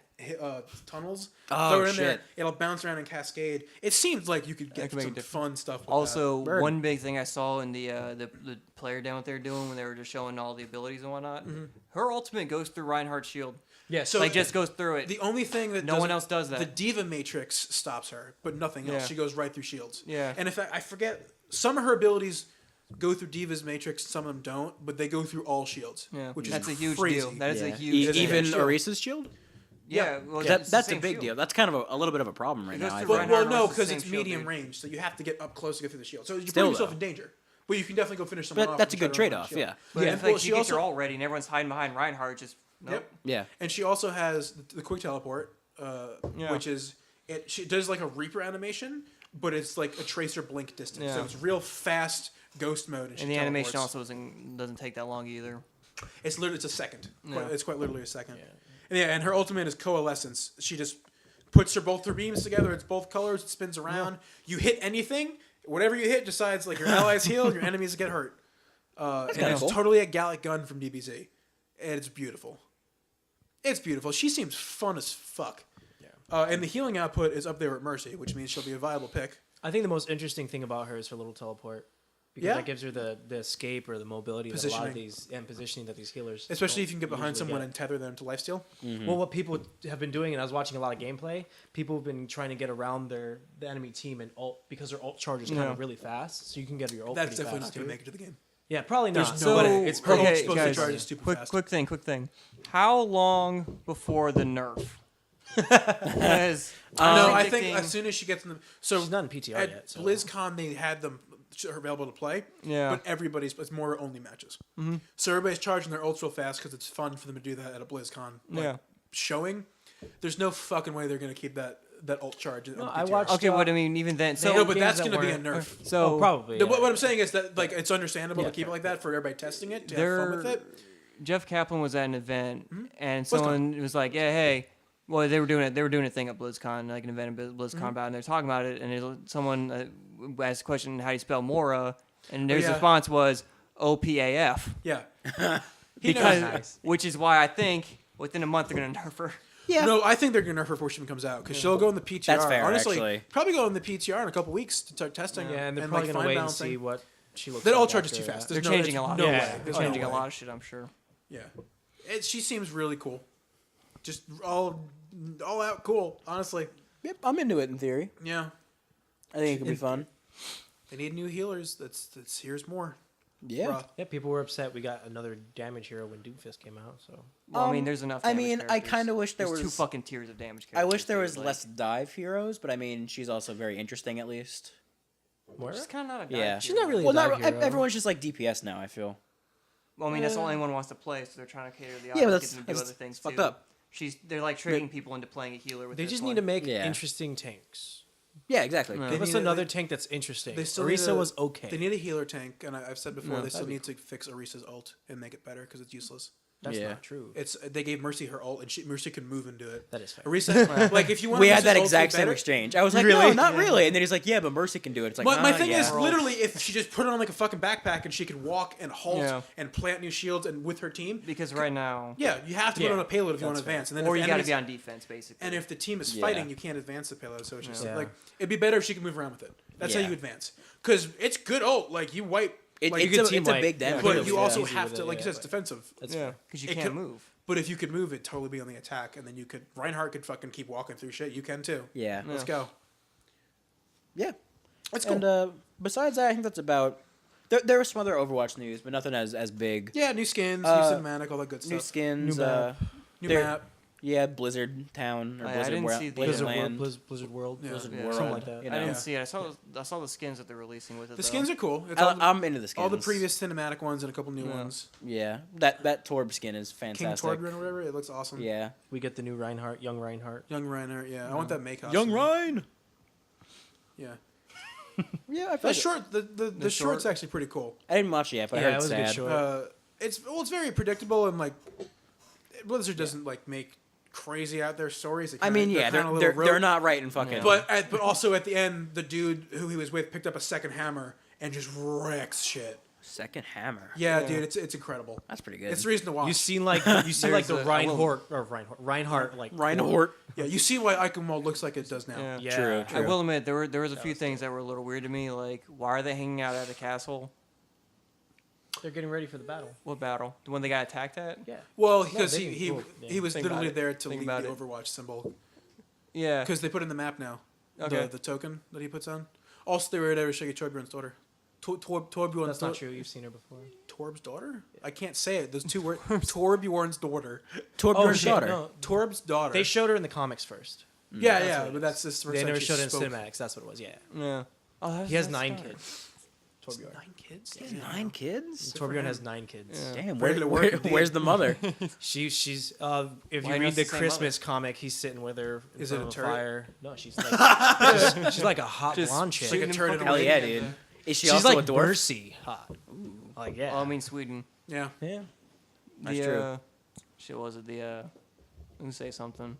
tunnels. Oh, throw it in there. shit. It'll bounce around and cascade. It seems like you could get could make a some difference. fun stuff. With Also, Bird. one big thing I saw in the player down what they were doing when they were just showing all the abilities and whatnot, her ultimate goes through Reinhardt's shield. Yeah, So Like, just goes through it. the only thing that No one else does that. The Diva Matrix stops her, but nothing else. Yeah. She goes right through shields. Yeah. And in fact, I forget some of her abilities go through Diva's Matrix, some of them don't, but they go through all shields. Yeah, which that's is a huge crazy. deal. That is a Yeah. huge It is a Even shield. Orisa's shield. Yeah, well, That, it's the that's a same big shield. deal. That's kind of a little bit of a problem right It now. goes I through feel. Well, Reinhardt no, versus the because same it's shield, medium dude. range, so you have to get up close to get through the shield. So you're Still, putting yourself though. in danger. But you can definitely go finish someone off. That's a and try good to run trade-off. shield. Yeah. But Yeah. if Well, like, she you get also- your ult ready and everyone's hiding behind Reinhardt, just nope. Yep. Yeah. And she also has the quick teleport, Yeah. which is she does like a Reaper animation, but it's like a tracer blink distance. Yeah. So it's real fast ghost mode. And, she And the animation teleports. also doesn't take that long either. It's literally a second. Yeah. It's quite literally a second. And her ultimate is coalescence. She just puts both her beams together. It's both colors. It spins around. You hit anything, whatever you hit decides like your allies heal, your enemies get hurt. And kinda it's cool. totally a Gallic gun from DBZ, and it's beautiful. It's beautiful. She seems fun as fuck. Yeah. And the healing output is up there with Mercy, which means she'll be a viable pick. I think the most interesting thing about her is her little teleport. Because Yeah. that gives her the escape or the mobility that a lot of Positioning. these and positioning that these healers Especially don't if you can get behind usually someone get. and tether them to lifesteal. Well, what people have been doing, and I was watching a lot of gameplay, people have been trying to get around the enemy team and ult because their ult charge is kind Yeah. of really fast, so you can get your ult That's pretty definitely fast not going too. to make it to the game. Yeah, probably not. There's So, no but way. it's Her ult's okay, supposed to guys, charge is stupid fast. quick thing. How long before the nerf? Because No, I'm I think predicting- as soon as she gets in the so She's not in PTR at yet, so- BlizzCon they had them available to play. Yeah. But it's more only matches. Mm-hmm. So everybody's charging their ults real fast because it's fun for them to do that at a BlizzCon Yeah. showing. There's no fucking way they're gonna keep that ult charge. No, I watched. Okay, what I mean, even then, so No, but games that's that gonna be a weren't- nerf. so Oh, probably. No, Yeah. what I'm saying is that like it's understandable Yeah, to keep it fair. like that for everybody testing it to have fun with it. Jeff Kaplan was at an event, Mm-hmm. and someone was like, "Yeah, hey." Well, they were doing a thing at BlizzCon, like an event at BlizzCon Mm-hmm. about it, and they're talking about it, and someone asked the question, "How do you spell Mora?" And their yeah. response was OPAF, Yeah. because Nice. which is why I think within a month they're gonna nerf her. Yeah. No, I think they're gonna nerf her before she even comes out because she'll go in the PTR. That's fair, Honestly, actually. probably go in the PTR in a couple weeks to start testing. Yeah, and they're like, probably gonna fine wait and balancing. see what she looks. That like ult charge is after too fast. that. They're There's no- changing a there's lot. No Yeah. way. There's no changing a way. lot of shit, I'm sure. Yeah, she seems really cool. Just all out cool. Honestly, Yep, I'm into it in theory. yeah. I think it could be fun. They need new healers. That's here's more. Yeah. Bruh. Yeah, people were upset. We got another damage hero when Doomfist came out. So Well, I mean, there's enough. I damage mean, I characters. kind of wish there There's was 2 fucking tiers of damage. I wish characters, there dude, was like, less dive heroes, but I mean, she's also very interesting at least. Moira? She's kind of not a dive Yeah. She's hero. not really Well, a dive not hero. everyone's just like DPS now. I feel. Well, I mean, that's the only one wants to play, so they're trying to cater to the Yeah, audience, but get them to do that's other things fucked too. up. They're like trading people into playing a healer with They this just one. need to make Yeah. interesting tanks. Yeah, exactly. Yeah. Give us need a- another tank that's interesting. They still need Orisa a- was okay. They need a healer tank, and I've said before Yeah, they still that'd be need to fix Orisa's ult and make it better because it's useless. That's Yeah. not true. They gave Mercy her ult, and Mercy can move and do it. That is fair. Orisa, like if you want, We had that exact same exchange. I was like, Really? no, not really. And then he's like, yeah, but Mercy can do it. It's like, My thing is yeah. literally if she just put it on like a fucking backpack and she can walk and halt Yeah. and plant new shields and with her team. because right now, Yeah, you have to put Yeah, on a payload if you want to that's fair. advance, and then or if you the got to enemies- be on defense basically. And if the team is Yeah. fighting, you can't advance the payload. So it's just Yeah. like it'd be better if she could move around with it. That's how Yeah. you advance. Because it's good ult. Like you wipe. Like, it's, good a, team it's a wipe. big damage. but Yeah. you also easy have with to, it, like you yeah, said, it's but- defensive. That's yeah, fair. because you It can't could- move. But if you could move, it'd totally be on the attack, and then you could. Reinhardt could fucking keep walking through shit. You can too. Yeah. Let's go. Yeah. That's cool. And besides that, I think that's about. There was some other Overwatch news, but nothing as big. Yeah, new skins, new Uh, cinematic, all that good stuff. New skins. New map. New there- map. Yeah, Blizzard Town or I Blizzard didn't World. see the- Blizzard Blizzard Land. World. Blizzard World. Yeah. Blizzard Yeah. World. Something like that. You I know. didn't Yeah. see it. I saw the skins that they're releasing with it. The though. skins are cool. It's all, I'm into the skins. all the previous cinematic ones and a couple new Yeah. ones. Yeah, that Torb skin is King fantastic. Torbjorn or whatever. It looks awesome. Yeah. We get the new Reinhardt, young Reinhardt. Young Reiner. Yeah, I want that make Ryan. Yeah. Yeah, I feel That like short. The short's short? actually pretty cool. I didn't watch it yet, but Yeah, I it heard was a good sad. show. It's very predictable and like Blizzard doesn't like make crazy out their stories. They I kinda- mean, yeah, kinda little they're rote. not writing fucking. But also at the end, the dude who he was with picked up a second hammer and just wrecks shit. Second Hammer. Yeah, dude, it's incredible. That's pretty good. It's the reason to watch. You seen like the Reinhardt, Reinhardt like Reinhardt. Yeah, you see why Iconmod looks like it does now. Yeah. Yeah. True, I will admit there was a few things that were a little weird to me. Like, why are they hanging out at a castle? They're getting ready for the battle. What battle? The one they got attacked at? Yeah. Well, because they- he well, yeah. he was Think literally about it. there to Think lead the about it. Overwatch symbol Yeah. because they put it in the map now. Okay. The token that he puts on. Also, they were there to show you Torbjorn's daughter. Torbjorn's That's not true. You've seen her before. Torb's daughter? I can't say it. Those two words. Torbjorn's daughter. Torbjorn's shit, daughter. no. Torb's daughter. They showed her in the comics first. yeah, That's yeah, what it but is. that's this first They time never she showed it in spoke. cinematics. That's what it was. Yeah. Yeah. Oh, that's, He has that's 9 smart. kids. Torbjorn. 9 kids? He has 9 kids. Torbjorn has 9 kids. Yeah. Damn, Regular work indeed. where's the mother? She's if Why you not read the the same Christmas comic, he's sitting with her in Is it front a of turret? fire. No, she's like she's like a hot Just blonde chick. like a turd in a Hell wig. yeah, dude. Is she She's also like a dwarf? Mercy hot. Like yeah. Oh, I mean Sweden. Yeah. yeah. That's the, true. Shit, was it the? Let me say something.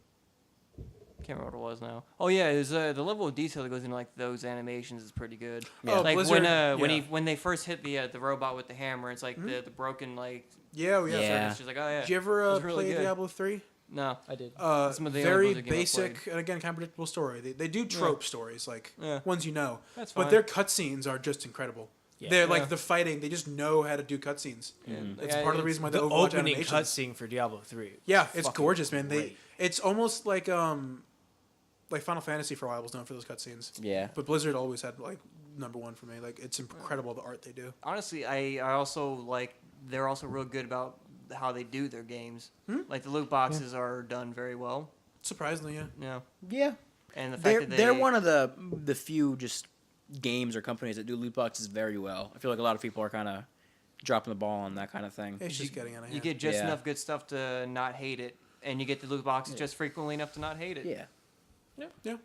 Can't remember what it was now. Oh yeah, it was the level of detail that goes into like those animations is pretty good. Oh, Like Blizzard, when they first hit the robot with the hammer, it's like the broken like. Yeah, yeah. Yeah. It's just like oh yeah. Did you ever It was really play good. Diablo 3? No. I did. Some of the Very other Blizzard games I basic and again kind of predictable story. They do trope stories like Yeah. ones you know, That's but fine. their cutscenes are just incredible. Yeah. They're like Yeah. the fighting. They just know how to do cutscenes. It's part of the reason why the The Overwatch opening animations. cutscene for Diablo 3. Yeah, it's fucking gorgeous, man. great. It's almost like Final Fantasy for a while was known for those cutscenes. Yeah. But Blizzard always had like #1 for me. Like it's incredible the art they do. Honestly, I also like they're also real good about how they do their games. Like the loot boxes are done very well. Surprisingly, yeah. Yeah. Yeah. And the fact They're, that they're one of the few just games or companies that do loot boxes very well. I feel like a lot of people are kind of dropping the ball on that kind of thing. It's just getting out of hand. you get just Yeah. enough good stuff to not hate it, and you get the loot boxes just frequently enough to not hate it. Yeah. yeah.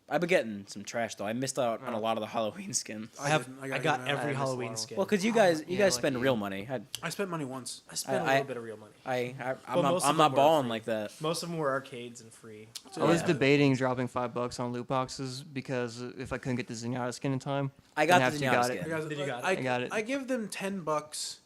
I've been getting some trash though. I missed out on a Oh. lot of the Halloween skins. I didn't. got even- I every missed a Halloween lot. skin. Well, because you guys Yeah, spend like real you. money. I spent money once. I spent a I- little bit of real money. I'm Well, not, most I'm of not them were balling free. like that. Most of them were arcades and free. I was Yeah. debating dropping $5 on loot boxes because if I couldn't get the Zenyatta skin in time, I got then the after you Zenyatta got skin. it. Did you got it? I got it. I give them $10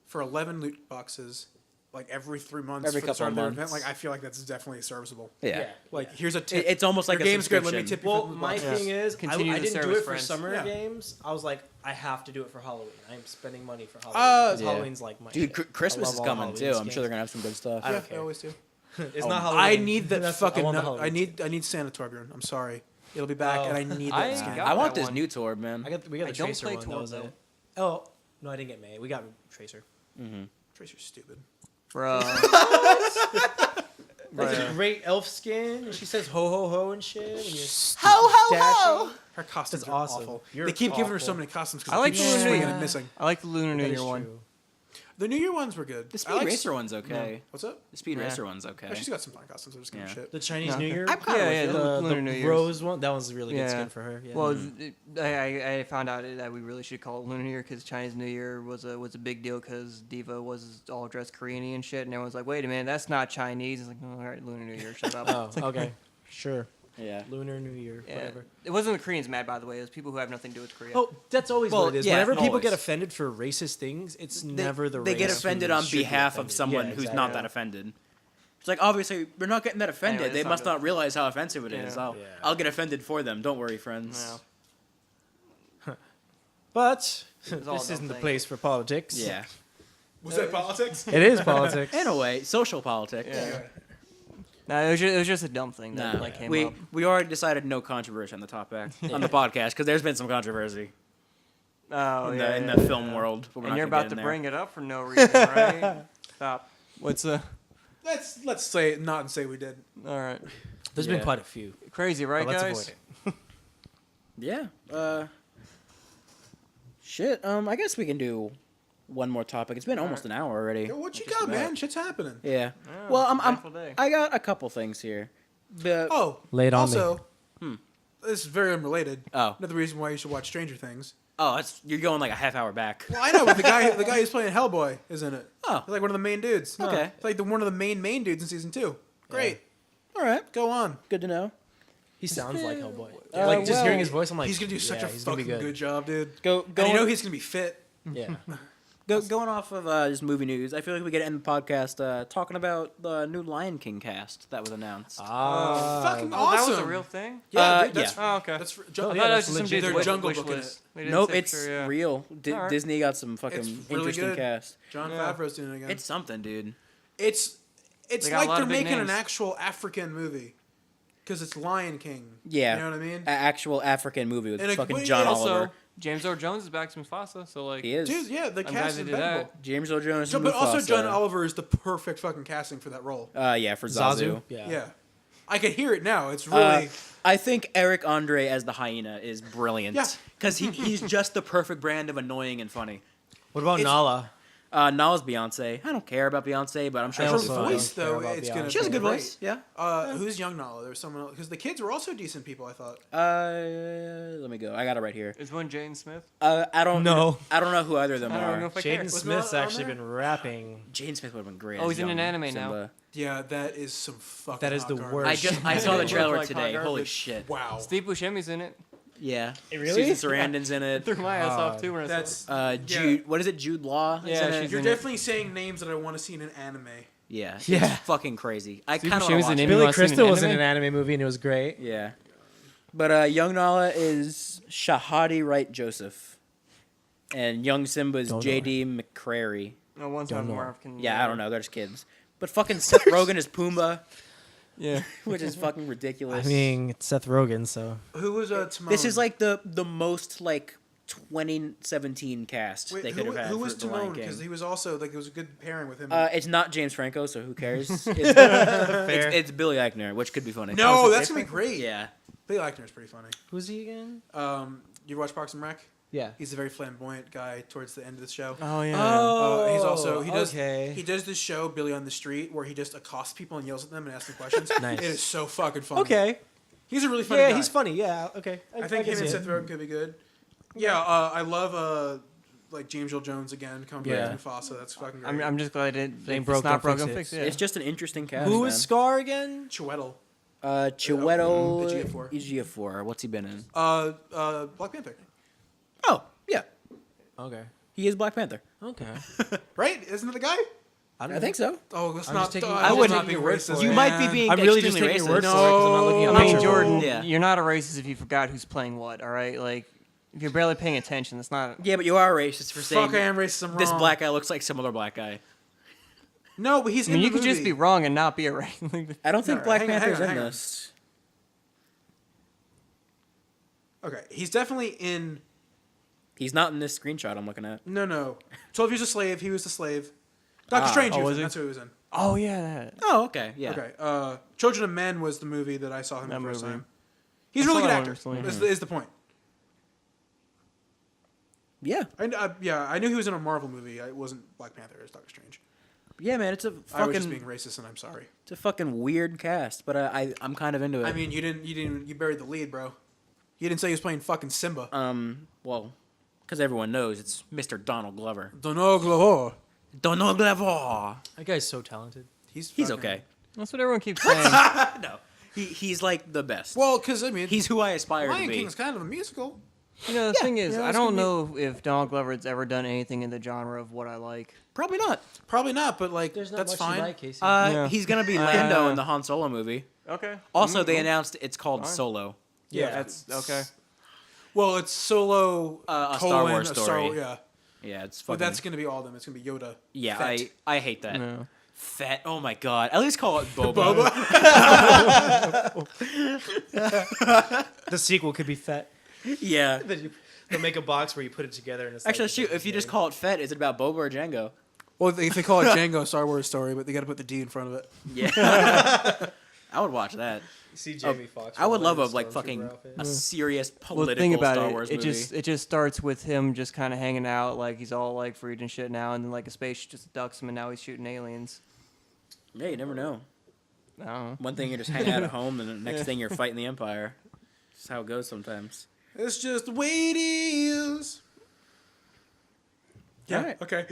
for 11 loot boxes, like every 3 months. Every for the couple start of of their months. event. Like I feel like that's definitely serviceable. Yeah. Like here's a tip. It's almost like Your a game's good. Let me subscription. tip you. Well, for the loot my boxes. thing is, Continue I to didn't do service it for friends. summer Yeah. games. I was like, I have to do it for Halloween. I'm spending money for Halloween. 'Cause Yeah. Halloween's like my Dude, shit. I Christmas love is all coming Halloween too. I'm skins. sure they're gonna have some good stuff. I Yeah, don't they care. always do. It's not Halloween. I need that That's- fucking. want the I Halloween need Santa Torbjorn. I'm sorry. It'll be back, Oh. and I need I that skin. got I want that this one. new Torb, man. we got I the don't Tracer play one. That Torb, was though. it. Oh no, I didn't get May. We got Tracer. Tracer's stupid. bro. That's a great elf skin. And she says ho ho ho and shit. And you're Ho ho dashing. Her costumes That's are awesome. awful. You're They keep giving her so awful. many costumes I like because the keep Lunar swinging New and missing. I like the Lunar New That Year is one. true. The New Year ones were good. The I Speed like- Racer one's okay. What's up? The Speed Yeah. Racer one's okay. Yeah, she's got some fine costumes. I'm just gonna Yeah. shit. The Chinese No. New Year. I'm kinda Yeah, with yeah, you. the Lunar New the Year's. Rose one. That one's a really good Yeah. skin for her. Yeah. Well, I found out that we really should call it Lunar New Year because Chinese New Year was a big deal because Diva was all dressed Korean and shit, and everyone's like, "Wait a minute, that's not Chinese." It's like, "Oh, all right, Lunar New Year, shut up." oh, It's like, okay, sure. Yeah. Lunar New Year, yeah. whatever. It wasn't the Koreans mad, by the way. It was people who have nothing to do with Korea. Oh, that's always Well, what it is. yeah, Whenever people always. get offended for racist things, it's never the They get race offended who on should be behalf of offended. someone Yeah, who's exactly. not that offended. It's like obviously we're not getting that offended. Anyway, they it's not must good. not realize how offensive it is. Yeah. I'll Yeah. I'll get offended for them. Don't worry, friends. No. But was all this a dumb isn't the thing. place for politics. Yeah. Was that politics? It is politics. In a way, social politics. Yeah. No, it was just a dumb thing that Nah, came we up. we already decided no controversy on the topic on the podcast because there's been some controversy Oh, in yeah, the film world. But we're And not you're gonna about get to in there. bring it up for no reason, right? Stop. What's Let's say it not and say we did. all right? There's Yeah. been quite a few. Crazy, right, But let's guys? avoid it. Yeah. Shit. I guess we can do one more topic. It's been almost an hour already. Yo, what you Just got, about. man? Shit's happening. Yeah. Yeah, Well, I'm eventful day. I got a couple things here. The Oh, Lay it on me. also, this is very unrelated. Oh. Another reason why you should watch Stranger Things. you're going like a half hour back. Well, I know, but the guy who's playing Hellboy is in it. Oh. He's like one of the main dudes. Okay. He's like one of the main dudes in season 2. Great. All right. Go on. Good to know. He sounds like Hellboy. Uh, like just well, hearing his voice, I'm like, He's gonna do such yeah, a he's gonna be fucking good job, dude. Go. And you know he's gonna be fit. Yeah. Going off of just movie news, I feel like we could end the podcast talking about the new Lion King cast that was announced. Fucking Oh, awesome. that was a real thing? Yeah, dude, that's, Oh, okay. that's for, Oh, I yeah, thought that that's was just some legit. dude's They're jungle wish booking list. it. They didn't Nope, say it's for sure, yeah. real. Alright. Disney got some fucking It's really interesting good. cast. John Yeah. Favreau's doing it again. It's something, dude. It's They got a like lot they're of big making an names. actual African movie because it's Lion King. Yeah. You know what I mean? Actual African movie with And fucking well, John yeah, Oliver. Also, James Earl Jones is back to Mufasa, so like, He is. Dude, yeah, the I'm glad cast they is did that. impeccable. James Earl Jones. But and also, Mufasa. John Oliver is the perfect fucking casting for that role. Yeah, for Zazu. Yeah. Yeah. I can hear it now. It's really. I think Eric Andre as the hyena is brilliant. Yeah. Because he's just the perfect brand of annoying and funny. What about It's- Nala? Nala's Beyonce. I don't care about Beyonce, but I'm sure I her she's also fine. voice, don't care though, about it's Beyonce. gonna She has a good great. voice. Yeah. Who's young Nala? There's someone else because the kids were also decent people. I thought. Let me go. I got it right here. is one Jaden Smith? I don't No. I don't know who either of them I don't know are. if I care. Jaden Was Smith's Nala on actually there? been rapping. Jane Smith would have been great. Oh, as he's in an young anime now. Simba. Yeah, that is some fucking. That is hot the garbage. worst. I saw the It trailer looked like today. hot Holy garbage. shit. Wow. Steve Buscemi's in it. Yeah. Really? Susan Sarandon's in it. Threw my ass off God. too when I saw That's. it. Jude. What is it? Jude Law. is Yeah, in it? she's You're in it. definitely saying names that I want to see in an anime. Yeah. Yeah. It's fucking crazy. I Steve kind of Buscemi's want in to it. watch Billy watch it in Crystal was in anime? an anime movie and it was great. Yeah. But young Nala is Shahadi Wright Joseph. And young Simba is Don't know J.D. McCrary. No, one's Don't have know. more African. Yeah, I don't know. They're just kids. But fucking Seth Rogen is Pumbaa, Yeah. which is fucking ridiculous. I mean, it's Seth Rogen, so. Who was Timon? this is like the most like 2017 cast Wait, they could have had who for was the Lion Timon? King. Because he was also like it was a good pairing with him. It's not James Franco, so who cares? It's, Fair. it's Billy Eichner, which could be funny. no, that's gonna be great. Yeah. Billy Eichner's pretty funny. Who's he again? You watch Parks and Rec? Yeah. He's a very flamboyant guy towards the end of the show. Oh yeah. He's also he does okay. he does this show Billy on the Street where he just accosts people and yells at them and asks them questions. Nice. It is so fucking funny. Okay. He's a really funny Yeah, guy. he's funny. Yeah, okay. I think can him and see Seth it. Rogen could be good. Yeah, I love like James Earl Jones again coming Yeah. back to Mufasa. That's fucking great. I'm just glad it. Ain't If broke, it's not don't broken, fix fix it. it. It's just an interesting cast. Who man. is Scar again? Chiwetel. Chiwetel Ejiofor. Ejiofor. What's he been in? Black Panther. Oh, yeah. Okay. He is Black Panther. Okay. Right? Isn't it the guy? I think so. Oh, let's I'm not. just taking- I I'm just wouldn't taking be your word racist. for You it. might be being I'm really just extremely taking your word racist. for it because I'm not looking at No. I mean, pictures. Jordan, Yeah. you're not a racist if you forgot who's playing what. All right, like if you're barely paying attention, that's not. Yeah, but you are racist for saying Fuck, I am racist. I'm wrong. this black guy looks like some other black guy. No, but he's I mean, in you the could just be movie. wrong and not be a racist. I don't think No, Black hang on, Panther's hang on, in hang on. this. Okay, he's definitely in. He's not in this screenshot I'm looking at. No. 12 Years a Slave. He was the slave. Doctor Strange. oh, he was was in. he? That's who he was in. Oh yeah, that. Oh, okay. Yeah. Okay. Children of Men was the movie that I saw him That the first movie. time. He's a I really saw good that actor. one recently. Is the point. Yeah. I knew he was in a Marvel movie. It wasn't Black Panther. It was Doctor Strange. Yeah, man, it's a I was just fucking being racist, and I'm sorry. it's a fucking weird cast, but I'm kind of into it. I mean, you buried the lead, bro. You didn't say he was playing fucking Simba. well, because everyone knows it's Mr. Donald Glover. Donald Glover. Donald Glover. That guy's so talented. He's fucking- okay. That's what everyone keeps saying. No, he's like the best. Well, because I mean, He's who I aspire to Lion be. King's kind of a musical. You know, the thing is, yeah, I it's don't gonna know if Donald Glover has ever done anything in the genre of what I like. Probably not. Probably not, but like There's not that's much fine. you like, Casey. Yeah. He's gonna be Lando in the Han Solo movie. Okay. Also, they announced it's called Fine. Solo. Yeah. That's okay. Well, it's Solo, A Star colon, Wars a story. yeah. Yeah, it's But fucking. that's gonna be all of them. It's gonna be Yoda. yeah, Fett. I hate that. No. Fett. Oh my god. At least call it Boba. The sequel could be Fett. Yeah. They'll make a box where you put it together and it's Actually, like, shoot. If you just call it Fett, is it about Boba or Django? Well, if they call it Django, Star Wars story, but they got to put the D in front of it. Yeah. I would watch that. see Jamie Foxx. I would love a wearing like Stormtrooper fucking outfit. a serious Well, political the thing about Star Wars it movie. it just starts with him just kind of hanging out, like he's all like freed and shit now, and then like a space just abducts him, and now he's shooting aliens. Yeah, you never know. I don't know. One thing you're just hanging out at home, and the next thing you're fighting the Empire. That's how it goes sometimes. It's just the way it is. Yeah. Alright. Okay.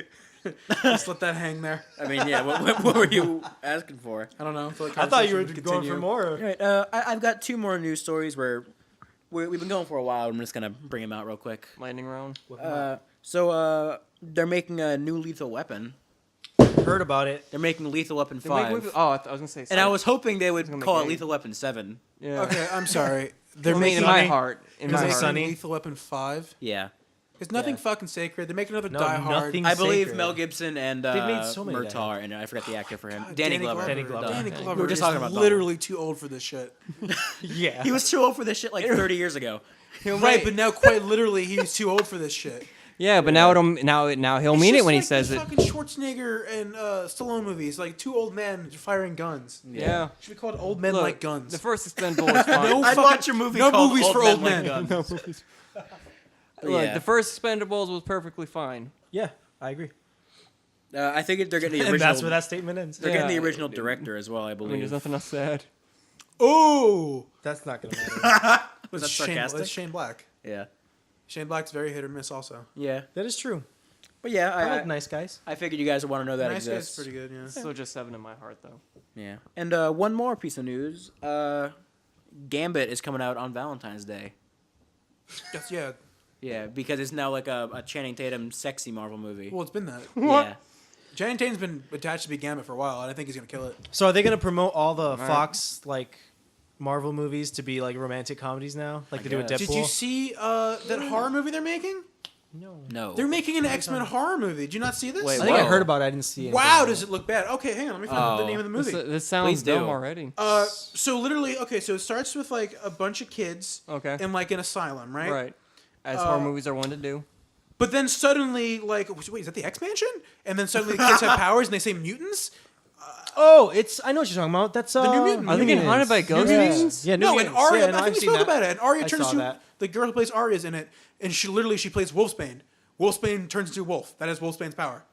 Just let that hang there. I mean, yeah. What were you asking for? I don't know. I, feel like I thought you were conversation would going for continue. more. All right, I've got two more news stories where we've been going for a while. I'm just gonna bring them out real quick. Lightning round. So they're making a new Lethal Weapon. Heard about it. They're making Lethal Weapon They're making 5. movies- Oh, I was gonna say. And I sorry. was hoping they would gonna make call it eight. Lethal Weapon 7. Yeah. Okay, I'm sorry. They're I mean, in making my heart. In Is my they heart. Sunny? Lethal Weapon 5. Yeah. It's nothing Yeah. fucking sacred. They're making another No, Die Hard. nothing I believe sacred. Mel Gibson and They've made so many Murtaugh, and I forgot the actor for him. God, Danny Glover. Danny Glover. Duh. Danny We Glover were just is talking about literally too old for this shit. Yeah. He was too old for this shit like 30 years ago. Right, but now quite literally he's too old for this shit. Yeah, but now he'll mean it when he says the it. Fucking Schwarzenegger and Stallone movies, like two old men firing guns. Yeah. Should be called Old Men Look, Like Guns. The first Expendable was fine. No I'd fucking- watch a movie no called movies Old for Men old Like men. Guns. Look, Yeah. the first Expendables was perfectly fine. Yeah, I agree. I think they're getting the And original. that's where that statement ends. They're getting the Yeah. original director as well, I I believe. mean, there's nothing else to add. Oh, That's not gonna matter. Was that Shane, sarcastic? that's Shane Black. Yeah. Shane Black's very hit or miss also. Yeah. That is true. But yeah, I like I nice guys. figured you guys would want to know that Nice Guy's exists. pretty good, yeah. Still just 7 in my heart, though. Yeah. And one more piece of news. Gambit is coming out on Valentine's Day. Yes, yeah. Yeah, because it's now like a Channing Tatum sexy Marvel movie. Well, it's been that. Yeah. Channing Tatum's been attached to be Gambit for a while, and I think he's gonna kill it. So are they gonna promote all the Right. Fox like Marvel movies to be like romantic comedies now, like they do with guess. Deadpool? Did you see that horror movie they're making? No. No. They're making an X-Men horror movie. Did you not see this? Wait, I think I Whoa. heard about it. I didn't see it. Wow, does it look bad? Okay, hang on. Let me find the Oh. name of the movie. This sounds Please do. dumb already. So literally, okay, so it starts with like a bunch of kids Okay. in like an asylum, right? Right. As horror movies are one to do. But then suddenly, like, wait, is that the X-Mansion? And then suddenly the kids have powers and they say mutants? Oh, it's. I know what you're talking about. That's New Mutant- Are they getting haunted by ghost yeah. mutants? Yeah, No, New and Mutants. Arya, Yeah, no, I I've think we seen spoke that. about it. And Arya I turns saw into, that. the girl who plays Arya is in it, and she plays Wolfsbane. Wolfsbane turns into a wolf. That is Wolfsbane's power.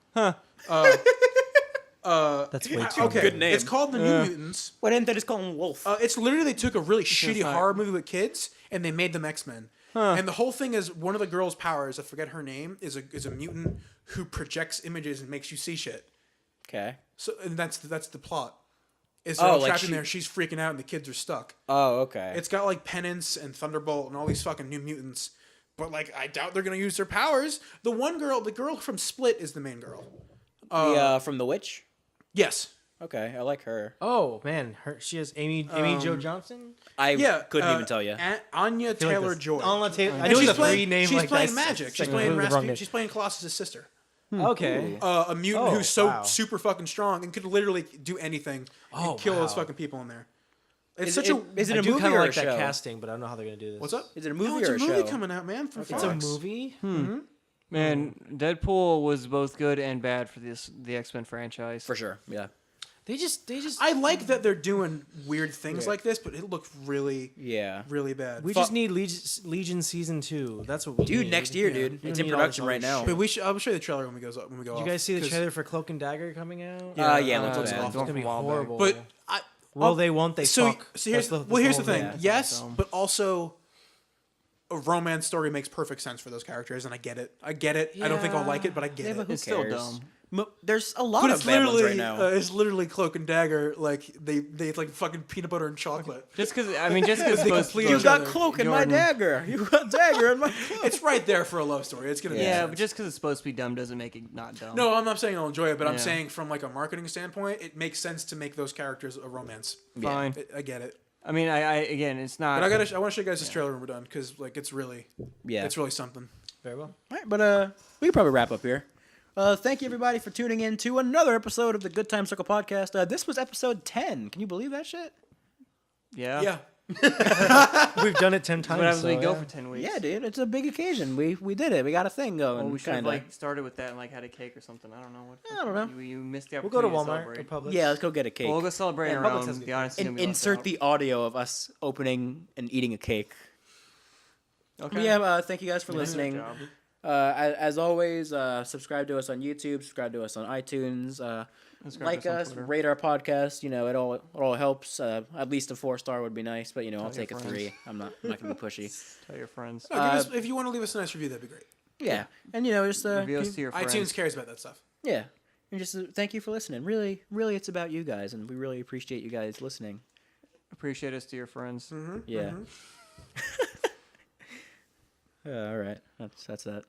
That's way too. Okay, Good name. it's called The New Mutants. Why didn't they just call him Wolf? It's literally they took a really shitty not- horror movie with kids and they made them X-Men. And the whole thing is one of the girls' powers, I forget her name, is a mutant who projects images and makes you see shit. Okay. So and that's the plot. Is Oh, they're all like trapped in she- there, she's freaking out and the kids are stuck. Oh, okay. It's got like Penance and Thunderbolt and all these fucking new mutants. But like I doubt they're gonna use their powers. The girl from Split is the main girl. From The Witch? Yes. Okay, I like her. Oh man, she has Amy Jo Johnson. I Yeah. couldn't even tell you. Anya Taylor Joy. Anya Taylor. I And know she's the playing, three name she's like playing that. magic. She's Like, playing completely wrong name. She's playing Colossus' sister. Okay. A mutant Oh, who's so wow. super fucking strong and could literally do anything Oh, and kill those wow. fucking people in there. It's Is such it- a is it I a do movie kind or of a like that show? casting, but I don't know how they're gonna do this. what's up? Is it a No, movie it's or a a movie show? coming out, man. From It's a Fox. movie. Man, Deadpool was both good and bad for the X-Men franchise. For sure, yeah. They just. I like that they're doing weird things like this, but it looked really, Yeah. really bad. We just need Legion season 2. That's what we need. Dude, next year, Yeah. dude. We It's don't in need all production this right other now. But we should. I'll show you the trailer when we go Did off. you guys see the 'cause- trailer for Cloak and Dagger coming out? Yeah, it looks looks bad. awful. It's gonna be From a while back. horrible. But I, will they? Won't they? so fuck? so here's That's here's the whole thing. thing. Yes, dumb. but also a romance story makes perfect sense for those characters, and I get it. I don't think I'll like it, but I get Yeah, it. but who It's still cares? dumb. There's a lot But of it's bad ones literally right now. it's literally Cloak and Dagger. Like they like fucking peanut butter and chocolate. Just because it's They supposed complete to. you each got other. cloak in my Jordan. dagger. You got dagger in my cloak. It's right there for a love story. It's gonna be. Yeah, sense. but just because it's supposed to be dumb doesn't make it not dumb. No, I'm not saying I'll enjoy it, but I'm Yeah. saying from like a marketing standpoint, it makes sense to make those characters a romance. Fine. I get it, I mean, I again, it's not. but I want to show you guys this trailer when we're done because like it's really something. Very well. All right, but we can probably wrap up here. Thank you everybody for tuning in to another episode of the Good Time Circle podcast. This was episode 10. Can you believe that shit? Yeah. Yeah. We've done it 10 times. What happens so, when we go yeah. for 10 weeks? Yeah, dude, it's a big occasion. We did it. We got a thing going. Well, we should have kinda. like started with that and like had a cake or something. I don't know what. I don't know. You missed the We'll go to opportunity Walmart or celebrate. Publix. Yeah, let's go get a cake. Well, we'll go celebrate Yeah, our Publix own. has good The honest and insert the audio of us opening and eating a cake. Okay. But yeah, thank you guys for Good listening. job. As always, subscribe to us on YouTube, subscribe to us on iTunes, Subscribe like to us on us, Twitter. rate our podcast. You know, it all helps. At least a 4-star would be nice, but you know, I'll Tell your take a friends. 3. I'm not gonna be pushy. Tell your friends. No, give us, if you want to leave us a nice review, that'd be great. Yeah, and you know, just Review us to your friends. iTunes cares about that stuff. yeah, and just thank you for listening. Really, it's about you guys, and we really appreciate you guys listening. Appreciate us to your friends. Yeah. All right, that's that.